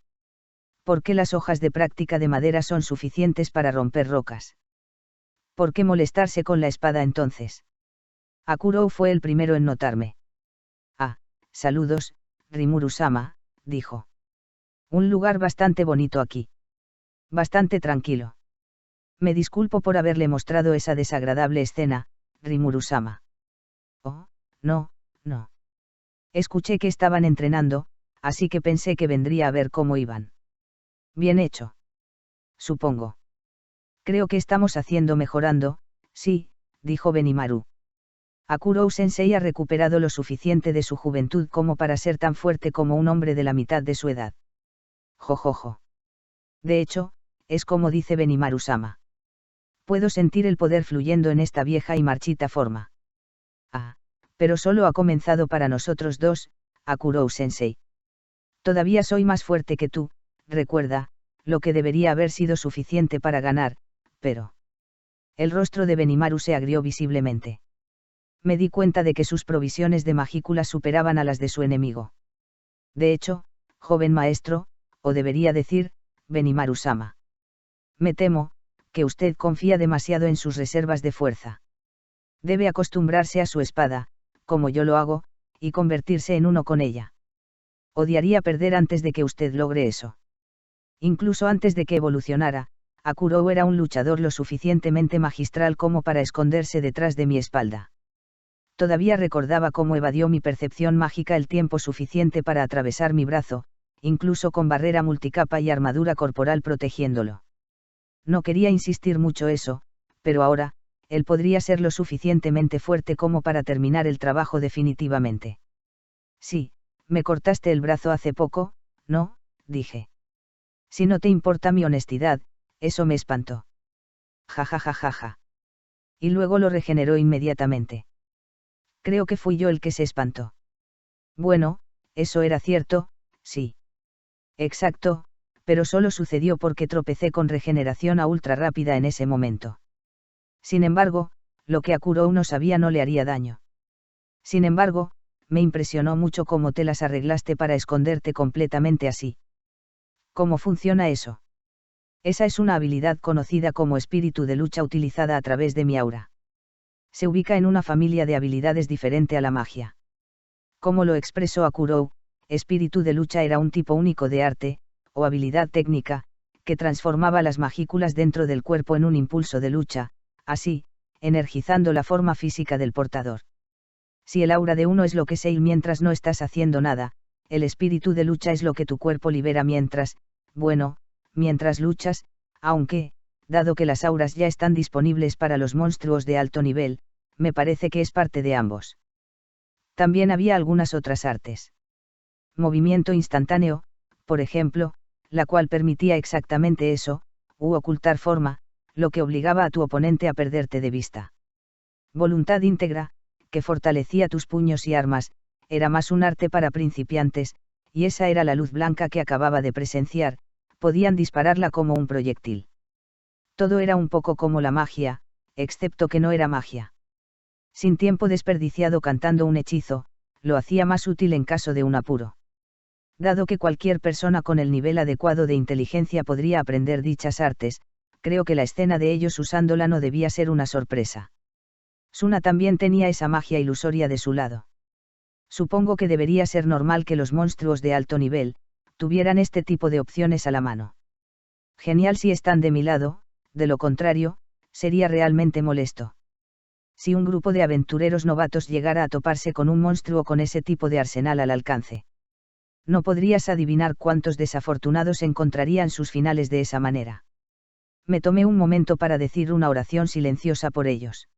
¿Por qué las hojas de práctica de madera son suficientes para romper rocas? ¿Por qué molestarse con la espada entonces? Akurou fue el primero en notarme. Ah, saludos, Rimuru-sama, dijo. Un lugar bastante bonito aquí. Bastante tranquilo. Me disculpo por haberle mostrado esa desagradable escena, Rimuru-sama. Oh, no. Escuché que estaban entrenando, así que pensé que vendría a ver cómo iban. Bien hecho. Supongo. Creo que estamos mejorando, sí, dijo Benimaru. Akurou-sensei ha recuperado lo suficiente de su juventud como para ser tan fuerte como un hombre de la mitad de su edad. Jojojo. De hecho, es como dice Benimaru-sama. Puedo sentir el poder fluyendo en esta vieja y marchita forma. Ah, pero solo ha comenzado para nosotros dos, Akurou-sensei. Todavía soy más fuerte que tú, recuerda, lo que debería haber sido suficiente para ganar, pero... El rostro de Benimaru se agrió visiblemente. Me di cuenta de que sus provisiones de magículas superaban a las de su enemigo. De hecho, joven maestro, o debería decir, Benimaru-sama. Me temo, que usted confía demasiado en sus reservas de fuerza. Debe acostumbrarse a su espada, como yo lo hago, y convertirse en uno con ella. Odiaría perder antes de que usted logre eso. Incluso antes de que evolucionara, Akurou era un luchador lo suficientemente magistral como para esconderse detrás de mi espalda. Todavía recordaba cómo evadió mi percepción mágica el tiempo suficiente para atravesar mi brazo, incluso con barrera multicapa y armadura corporal protegiéndolo. No quería insistir mucho eso, pero ahora, él podría ser lo suficientemente fuerte como para terminar el trabajo definitivamente. Sí, me cortaste el brazo hace poco, ¿no? Dije. Si no te importa mi honestidad, eso me espantó. Ja ja ja ja ja. Y luego lo regeneró inmediatamente. Creo que fui yo el que se espantó. Bueno, eso era cierto, sí. Exacto, pero solo sucedió porque tropecé con regeneración a ultra rápida en ese momento. Sin embargo, lo que Akurou no sabía no le haría daño. Sin embargo, me impresionó mucho cómo te las arreglaste para esconderte completamente así. ¿Cómo funciona eso? Esa es una habilidad conocida como espíritu de lucha utilizada a través de mi aura. Se ubica en una familia de habilidades diferente a la magia. Como lo expresó Akurou, espíritu de lucha era un tipo único de arte, o habilidad técnica, que transformaba las magículas dentro del cuerpo en un impulso de lucha, así, energizando la forma física del portador. Si el aura de uno es lo que es él mientras no estás haciendo nada, el espíritu de lucha es lo que tu cuerpo libera mientras luchas, aunque, dado que las auras ya están disponibles para los monstruos de alto nivel, me parece que es parte de ambos. También había algunas otras artes. Movimiento instantáneo, por ejemplo, la cual permitía exactamente eso, u ocultar forma, lo que obligaba a tu oponente a perderte de vista. Voluntad íntegra, que fortalecía tus puños y armas, era más un arte para principiantes, y esa era la luz blanca que acababa de presenciar, podían dispararla como un proyectil. Todo era un poco como la magia, excepto que no era magia. Sin tiempo desperdiciado cantando un hechizo, lo hacía más útil en caso de un apuro. Dado que cualquier persona con el nivel adecuado de inteligencia podría aprender dichas artes, creo que la escena de ellos usándola no debía ser una sorpresa. Suna también tenía esa magia ilusoria de su lado. Supongo que debería ser normal que los monstruos de alto nivel tuvieran este tipo de opciones a la mano. Genial si están de mi lado, de lo contrario, sería realmente molesto. Si un grupo de aventureros novatos llegara a toparse con un monstruo con ese tipo de arsenal al alcance. No podrías adivinar cuántos desafortunados encontrarían sus finales de esa manera. Me tomé un momento para decir una oración silenciosa por ellos.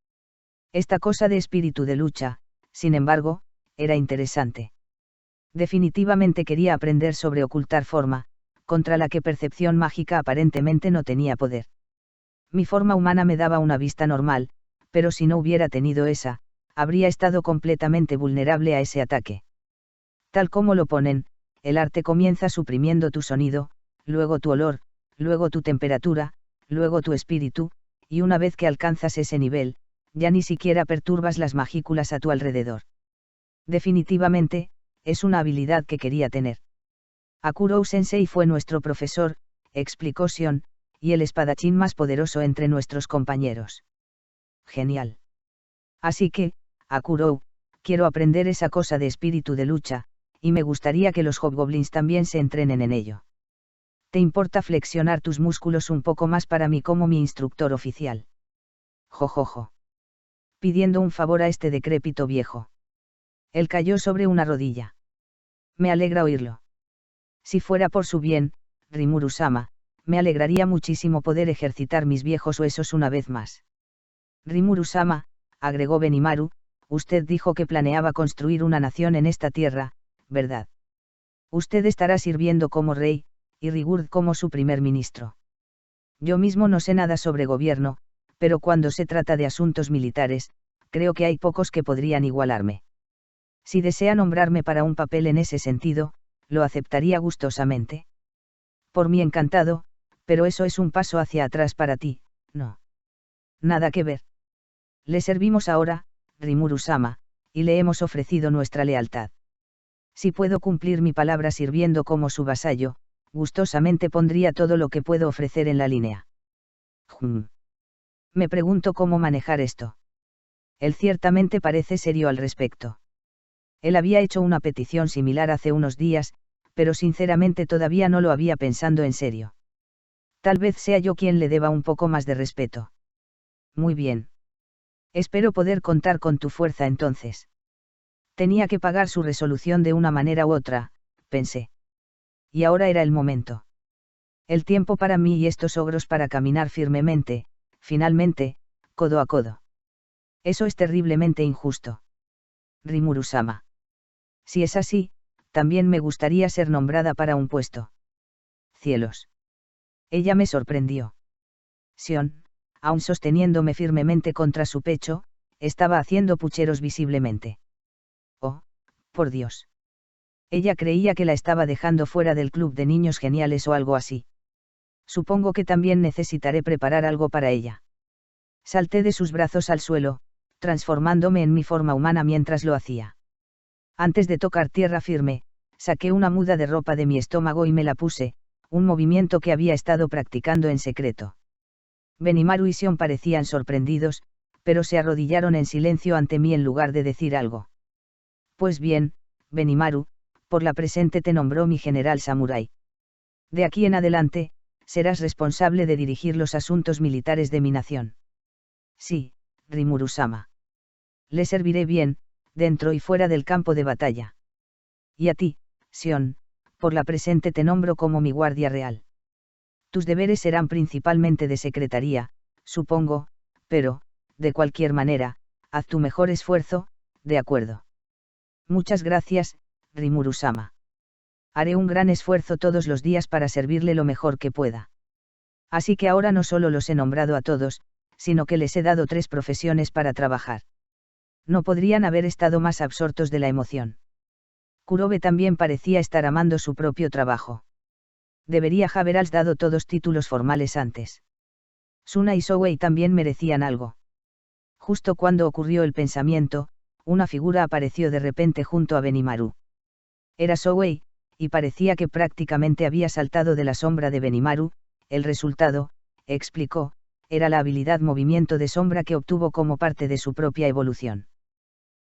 Esta cosa de espíritu de lucha, sin embargo, era interesante. Definitivamente quería aprender sobre ocultar forma, contra la que percepción mágica aparentemente no tenía poder. Mi forma humana me daba una vista normal, pero si no hubiera tenido esa, habría estado completamente vulnerable a ese ataque. Tal como lo ponen, el arte comienza suprimiendo tu sonido, luego tu olor, luego tu temperatura, luego tu espíritu, y una vez que alcanzas ese nivel, ya ni siquiera perturbas las magículas a tu alrededor. Definitivamente, es una habilidad que quería tener. Akurou Sensei fue nuestro profesor, explicó Shion, y el espadachín más poderoso entre nuestros compañeros. Genial. Así que, Akurou, quiero aprender esa cosa de espíritu de lucha, y me gustaría que los hobgoblins también se entrenen en ello. ¿Te importa flexionar tus músculos un poco más para mí como mi instructor oficial? Jojojo. Pidiendo un favor a este decrépito viejo. Él cayó sobre una rodilla. Me alegra oírlo. Si fuera por su bien, Rimuru-sama, me alegraría muchísimo poder ejercitar mis viejos huesos una vez más. Rimuru-sama, agregó Benimaru, usted dijo que planeaba construir una nación en esta tierra, ¿verdad? Usted estará sirviendo como rey, y Rigurd como su primer ministro. Yo mismo no sé nada sobre gobierno, pero cuando se trata de asuntos militares, creo que hay pocos que podrían igualarme. Si desea nombrarme para un papel en ese sentido, lo aceptaría gustosamente. Por mí encantado, pero eso es un paso hacia atrás para ti, ¿no? Nada que ver. Le servimos ahora, Rimuru-sama, y le hemos ofrecido nuestra lealtad. Si puedo cumplir mi palabra sirviendo como su vasallo, gustosamente pondría todo lo que puedo ofrecer en la línea. Me pregunto cómo manejar esto. Él ciertamente parece serio al respecto. Él había hecho una petición similar hace unos días, pero sinceramente todavía no lo había pensado en serio. Tal vez sea yo quien le deba un poco más de respeto. Muy bien. Espero poder contar con tu fuerza entonces. Tenía que pagar su resolución de una manera u otra, pensé. Y ahora era el momento. El tiempo para mí y estos ogros para caminar firmemente, finalmente, codo a codo. Eso es terriblemente injusto. Rimuru-sama. Si es así, también me gustaría ser nombrada para un puesto. Cielos. Ella me sorprendió. Shion, aún sosteniéndome firmemente contra su pecho, estaba haciendo pucheros visiblemente. Oh, por Dios. Ella creía que la estaba dejando fuera del club de niños geniales o algo así. Supongo que también necesitaré preparar algo para ella. Salté de sus brazos al suelo, transformándome en mi forma humana mientras lo hacía. Antes de tocar tierra firme, saqué una muda de ropa de mi estómago y me la puse, un movimiento que había estado practicando en secreto. Benimaru y Shion parecían sorprendidos, pero se arrodillaron en silencio ante mí en lugar de decir algo. Pues bien, Benimaru, por la presente te nombró mi general samurái. De aquí en adelante, serás responsable de dirigir los asuntos militares de mi nación. Sí, Rimuru-sama. Le serviré bien, dentro y fuera del campo de batalla. Y a ti, Sion, por la presente te nombro como mi guardia real. Tus deberes serán principalmente de secretaría, supongo, pero, de cualquier manera, haz tu mejor esfuerzo, ¿de acuerdo? Muchas gracias, Rimuru-sama. Haré un gran esfuerzo todos los días para servirle lo mejor que pueda. Así que ahora no solo los he nombrado a todos, sino que les he dado 3 profesiones para trabajar. No podrían haber estado más absortos de la emoción. Kurobe también parecía estar amando su propio trabajo. Debería haberles dado todos títulos formales antes. Suna y Souei también merecían algo. Justo cuando ocurrió el pensamiento, una figura apareció de repente junto a Benimaru. Era Souei, y parecía que prácticamente había saltado de la sombra de Benimaru. El resultado, explicó, era la habilidad movimiento de sombra que obtuvo como parte de su propia evolución.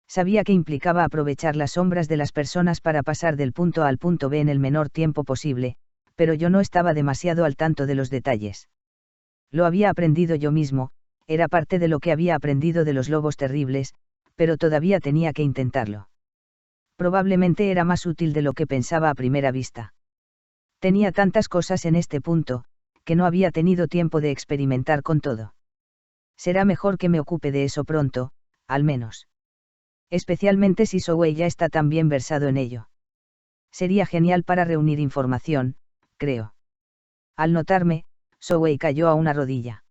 Sabía que implicaba aprovechar las sombras de las personas para pasar del punto A al punto B en el menor tiempo posible, pero yo no estaba demasiado al tanto de los detalles. Lo había aprendido yo mismo, era parte de lo que había aprendido de los lobos terribles, pero todavía tenía que intentarlo. Probablemente era más útil de lo que pensaba a primera vista. Tenía tantas cosas en este punto, que no había tenido tiempo de experimentar con todo. Será mejor que me ocupe de eso pronto, al menos. Especialmente si Souei ya está tan bien versado en ello. Sería genial para reunir información, creo. Al notarme, Souei cayó a una rodilla.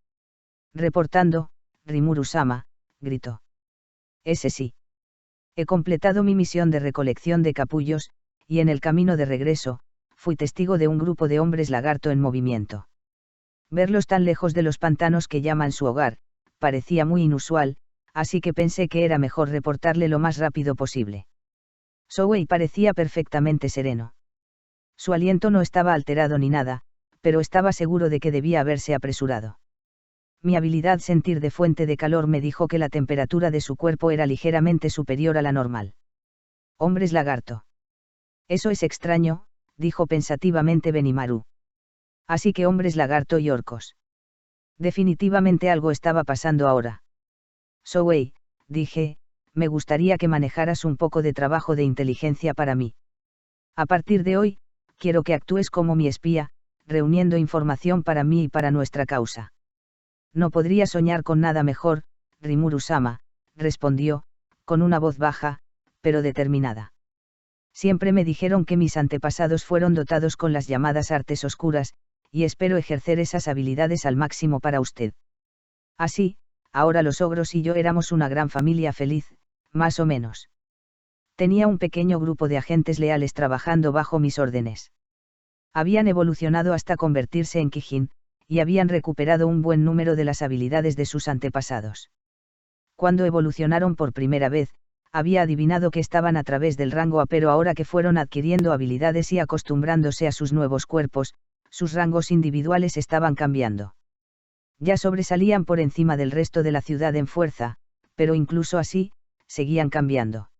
Reportando, Rimuru-sama, gritó. Ese sí. He completado mi misión de recolección de capullos, y en el camino de regreso, fui testigo de un grupo de hombres lagarto en movimiento. Verlos tan lejos de los pantanos que llaman su hogar, parecía muy inusual, así que pensé que era mejor reportarle lo más rápido posible. Souei parecía perfectamente sereno. Su aliento no estaba alterado ni nada, pero estaba seguro de que debía haberse apresurado. Mi habilidad sentir de fuente de calor me dijo que la temperatura de su cuerpo era ligeramente superior a la normal. Hombres lagarto. Eso es extraño, dijo pensativamente Benimaru. Así que hombres lagarto y orcos. Definitivamente algo estaba pasando ahora. Souei, dije, me gustaría que manejaras un poco de trabajo de inteligencia para mí. A partir de hoy, quiero que actúes como mi espía, reuniendo información para mí y para nuestra causa. No podría soñar con nada mejor, Rimuru-sama, respondió, con una voz baja, pero determinada. Siempre me dijeron que mis antepasados fueron dotados con las llamadas artes oscuras, y espero ejercer esas habilidades al máximo para usted. Así, ahora los ogros y yo éramos una gran familia feliz, más o menos. Tenía un pequeño grupo de agentes leales trabajando bajo mis órdenes. Habían evolucionado hasta convertirse en Kijin, y habían recuperado un buen número de las habilidades de sus antepasados. Cuando evolucionaron por primera vez, había adivinado que estaban a través del rango A, pero ahora que fueron adquiriendo habilidades y acostumbrándose a sus nuevos cuerpos, sus rangos individuales estaban cambiando. Ya sobresalían por encima del resto de la ciudad en fuerza, pero incluso así, seguían cambiando.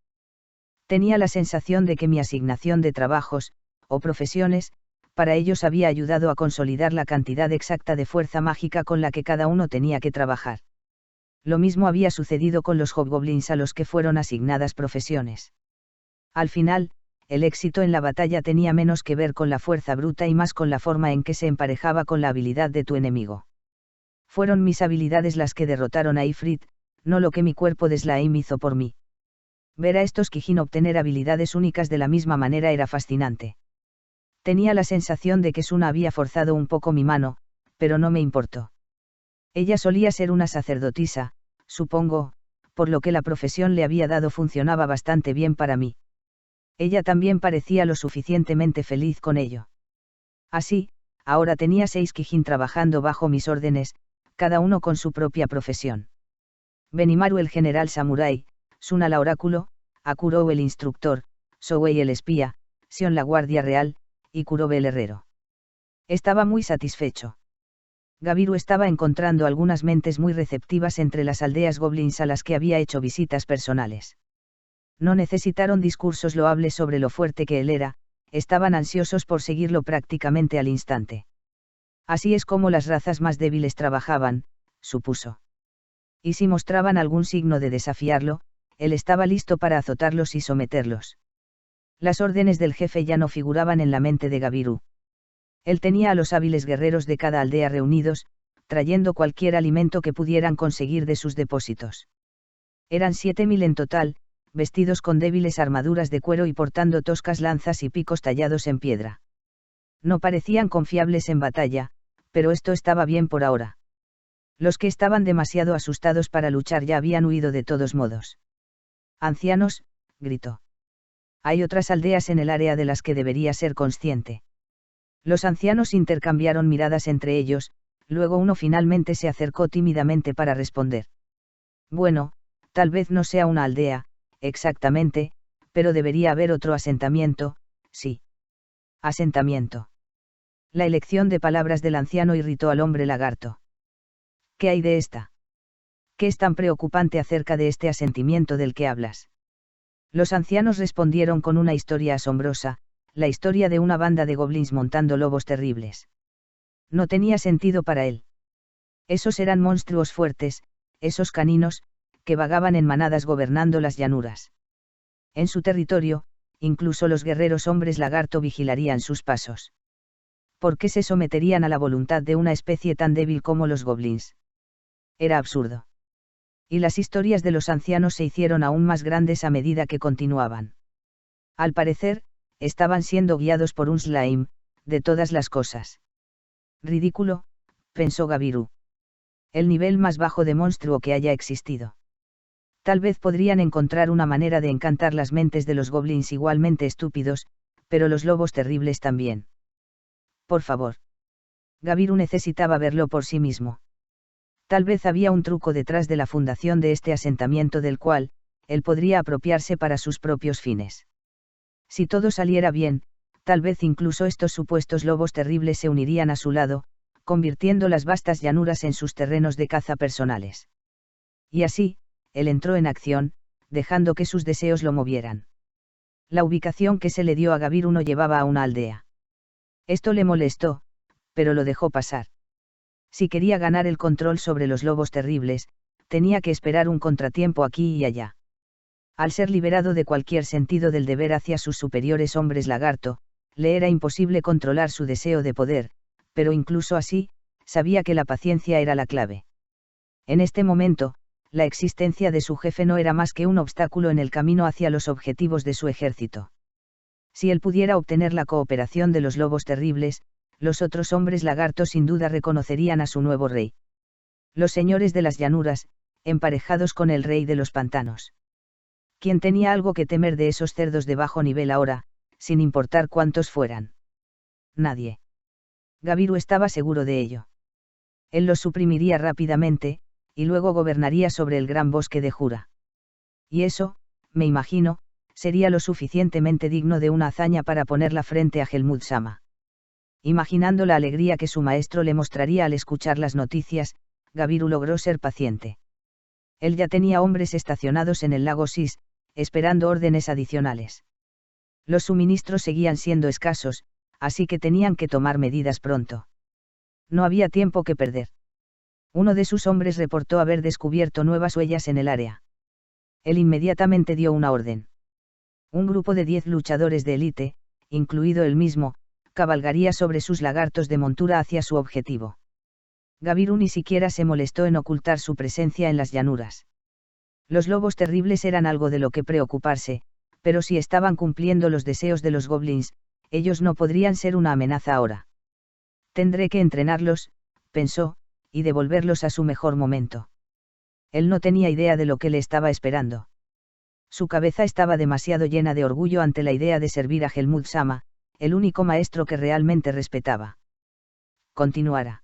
Tenía la sensación de que mi asignación de trabajos, o profesiones, para ellos había ayudado a consolidar la cantidad exacta de fuerza mágica con la que cada uno tenía que trabajar. Lo mismo había sucedido con los hobgoblins a los que fueron asignadas profesiones. Al final, el éxito en la batalla tenía menos que ver con la fuerza bruta y más con la forma en que se emparejaba con la habilidad de tu enemigo. Fueron mis habilidades las que derrotaron a Ifrit, no lo que mi cuerpo de slime hizo por mí. Ver a estos Kijin obtener habilidades únicas de la misma manera era fascinante. Tenía la sensación de que Suna había forzado un poco mi mano, pero no me importó. Ella solía ser una sacerdotisa, supongo, por lo que la profesión le había dado funcionaba bastante bien para mí. Ella también parecía lo suficientemente feliz con ello. Así, ahora tenía 6 Kijin trabajando bajo mis órdenes, cada uno con su propia profesión. Benimaru el general samurái, Suna la oráculo, Akurou el instructor, Souei el espía, Sion la guardia real, y Kurobe el herrero. Estaba muy satisfecho. Gabiru estaba encontrando algunas mentes muy receptivas entre las aldeas goblins a las que había hecho visitas personales. No necesitaron discursos loables sobre lo fuerte que él era, estaban ansiosos por seguirlo prácticamente al instante. Así es como las razas más débiles trabajaban, supuso. Y si mostraban algún signo de desafiarlo, él estaba listo para azotarlos y someterlos. Las órdenes del jefe ya no figuraban en la mente de Gabiru. Él tenía a los hábiles guerreros de cada aldea reunidos, trayendo cualquier alimento que pudieran conseguir de sus depósitos. Eran 7000 en total, vestidos con débiles armaduras de cuero y portando toscas lanzas y picos tallados en piedra. No parecían confiables en batalla, pero esto estaba bien por ahora. Los que estaban demasiado asustados para luchar ya habían huido de todos modos. «Ancianos», gritó. «Hay otras aldeas en el área de las que debería ser consciente». Los ancianos intercambiaron miradas entre ellos, luego uno finalmente se acercó tímidamente para responder. «Bueno, tal vez no sea una aldea, exactamente, pero debería haber otro asentamiento, sí». «Asentamiento». La elección de palabras del anciano irritó al hombre lagarto. «¿Qué hay de esta? ¿Qué es tan preocupante acerca de este asentamiento del que hablas?» Los ancianos respondieron con una historia asombrosa, la historia de una banda de goblins montando lobos terribles. No tenía sentido para él. Esos eran monstruos fuertes, esos caninos, que vagaban en manadas gobernando las llanuras. En su territorio, incluso los guerreros hombres lagarto vigilarían sus pasos. ¿Por qué se someterían a la voluntad de una especie tan débil como los goblins? Era absurdo. Y las historias de los ancianos se hicieron aún más grandes a medida que continuaban. Al parecer, estaban siendo guiados por un slime, de todas las cosas. Ridículo, pensó Gabiru. El nivel más bajo de monstruo que haya existido. Tal vez podrían encontrar una manera de encantar las mentes de los goblins igualmente estúpidos, pero los lobos terribles también. Por favor. Gabiru necesitaba verlo por sí mismo. Tal vez había un truco detrás de la fundación de este asentamiento del cual, él podría apropiarse para sus propios fines. Si todo saliera bien, tal vez incluso estos supuestos lobos terribles se unirían a su lado, convirtiendo las vastas llanuras en sus terrenos de caza personales. Y así, él entró en acción, dejando que sus deseos lo movieran. La ubicación que se le dio a Gabiru no llevaba a una aldea. Esto le molestó, pero lo dejó pasar. Si quería ganar el control sobre los lobos terribles, tenía que esperar un contratiempo aquí y allá. Al ser liberado de cualquier sentido del deber hacia sus superiores hombres lagarto, le era imposible controlar su deseo de poder, pero incluso así, sabía que la paciencia era la clave. En este momento, la existencia de su jefe no era más que un obstáculo en el camino hacia los objetivos de su ejército. Si él pudiera obtener la cooperación de los lobos terribles, los otros hombres lagartos sin duda reconocerían a su nuevo rey. Los señores de las llanuras, emparejados con el rey de los pantanos. ¿Quién tenía algo que temer de esos cerdos de bajo nivel ahora, sin importar cuántos fueran? Nadie. Gabiru estaba seguro de ello. Él los suprimiría rápidamente, y luego gobernaría sobre el gran bosque de Jura. Y eso, me imagino, sería lo suficientemente digno de una hazaña para ponerla frente a Helmut Sama. Imaginando la alegría que su maestro le mostraría al escuchar las noticias, Gabiru logró ser paciente. Él ya tenía hombres estacionados en el lago Sis, esperando órdenes adicionales. Los suministros seguían siendo escasos, así que tenían que tomar medidas pronto. No había tiempo que perder. Uno de sus hombres reportó haber descubierto nuevas huellas en el área. Él inmediatamente dio una orden. Un grupo de 10 luchadores de élite, incluido él mismo, cabalgaría sobre sus lagartos de montura hacia su objetivo. Gabiru ni siquiera se molestó en ocultar su presencia en las llanuras. Los lobos terribles eran algo de lo que preocuparse, pero si estaban cumpliendo los deseos de los goblins, ellos no podrían ser una amenaza ahora. Tendré que entrenarlos, pensó, y devolverlos a su mejor momento. Él no tenía idea de lo que le estaba esperando. Su cabeza estaba demasiado llena de orgullo ante la idea de servir a Helmut Sama, el único maestro que realmente respetaba. Continuará.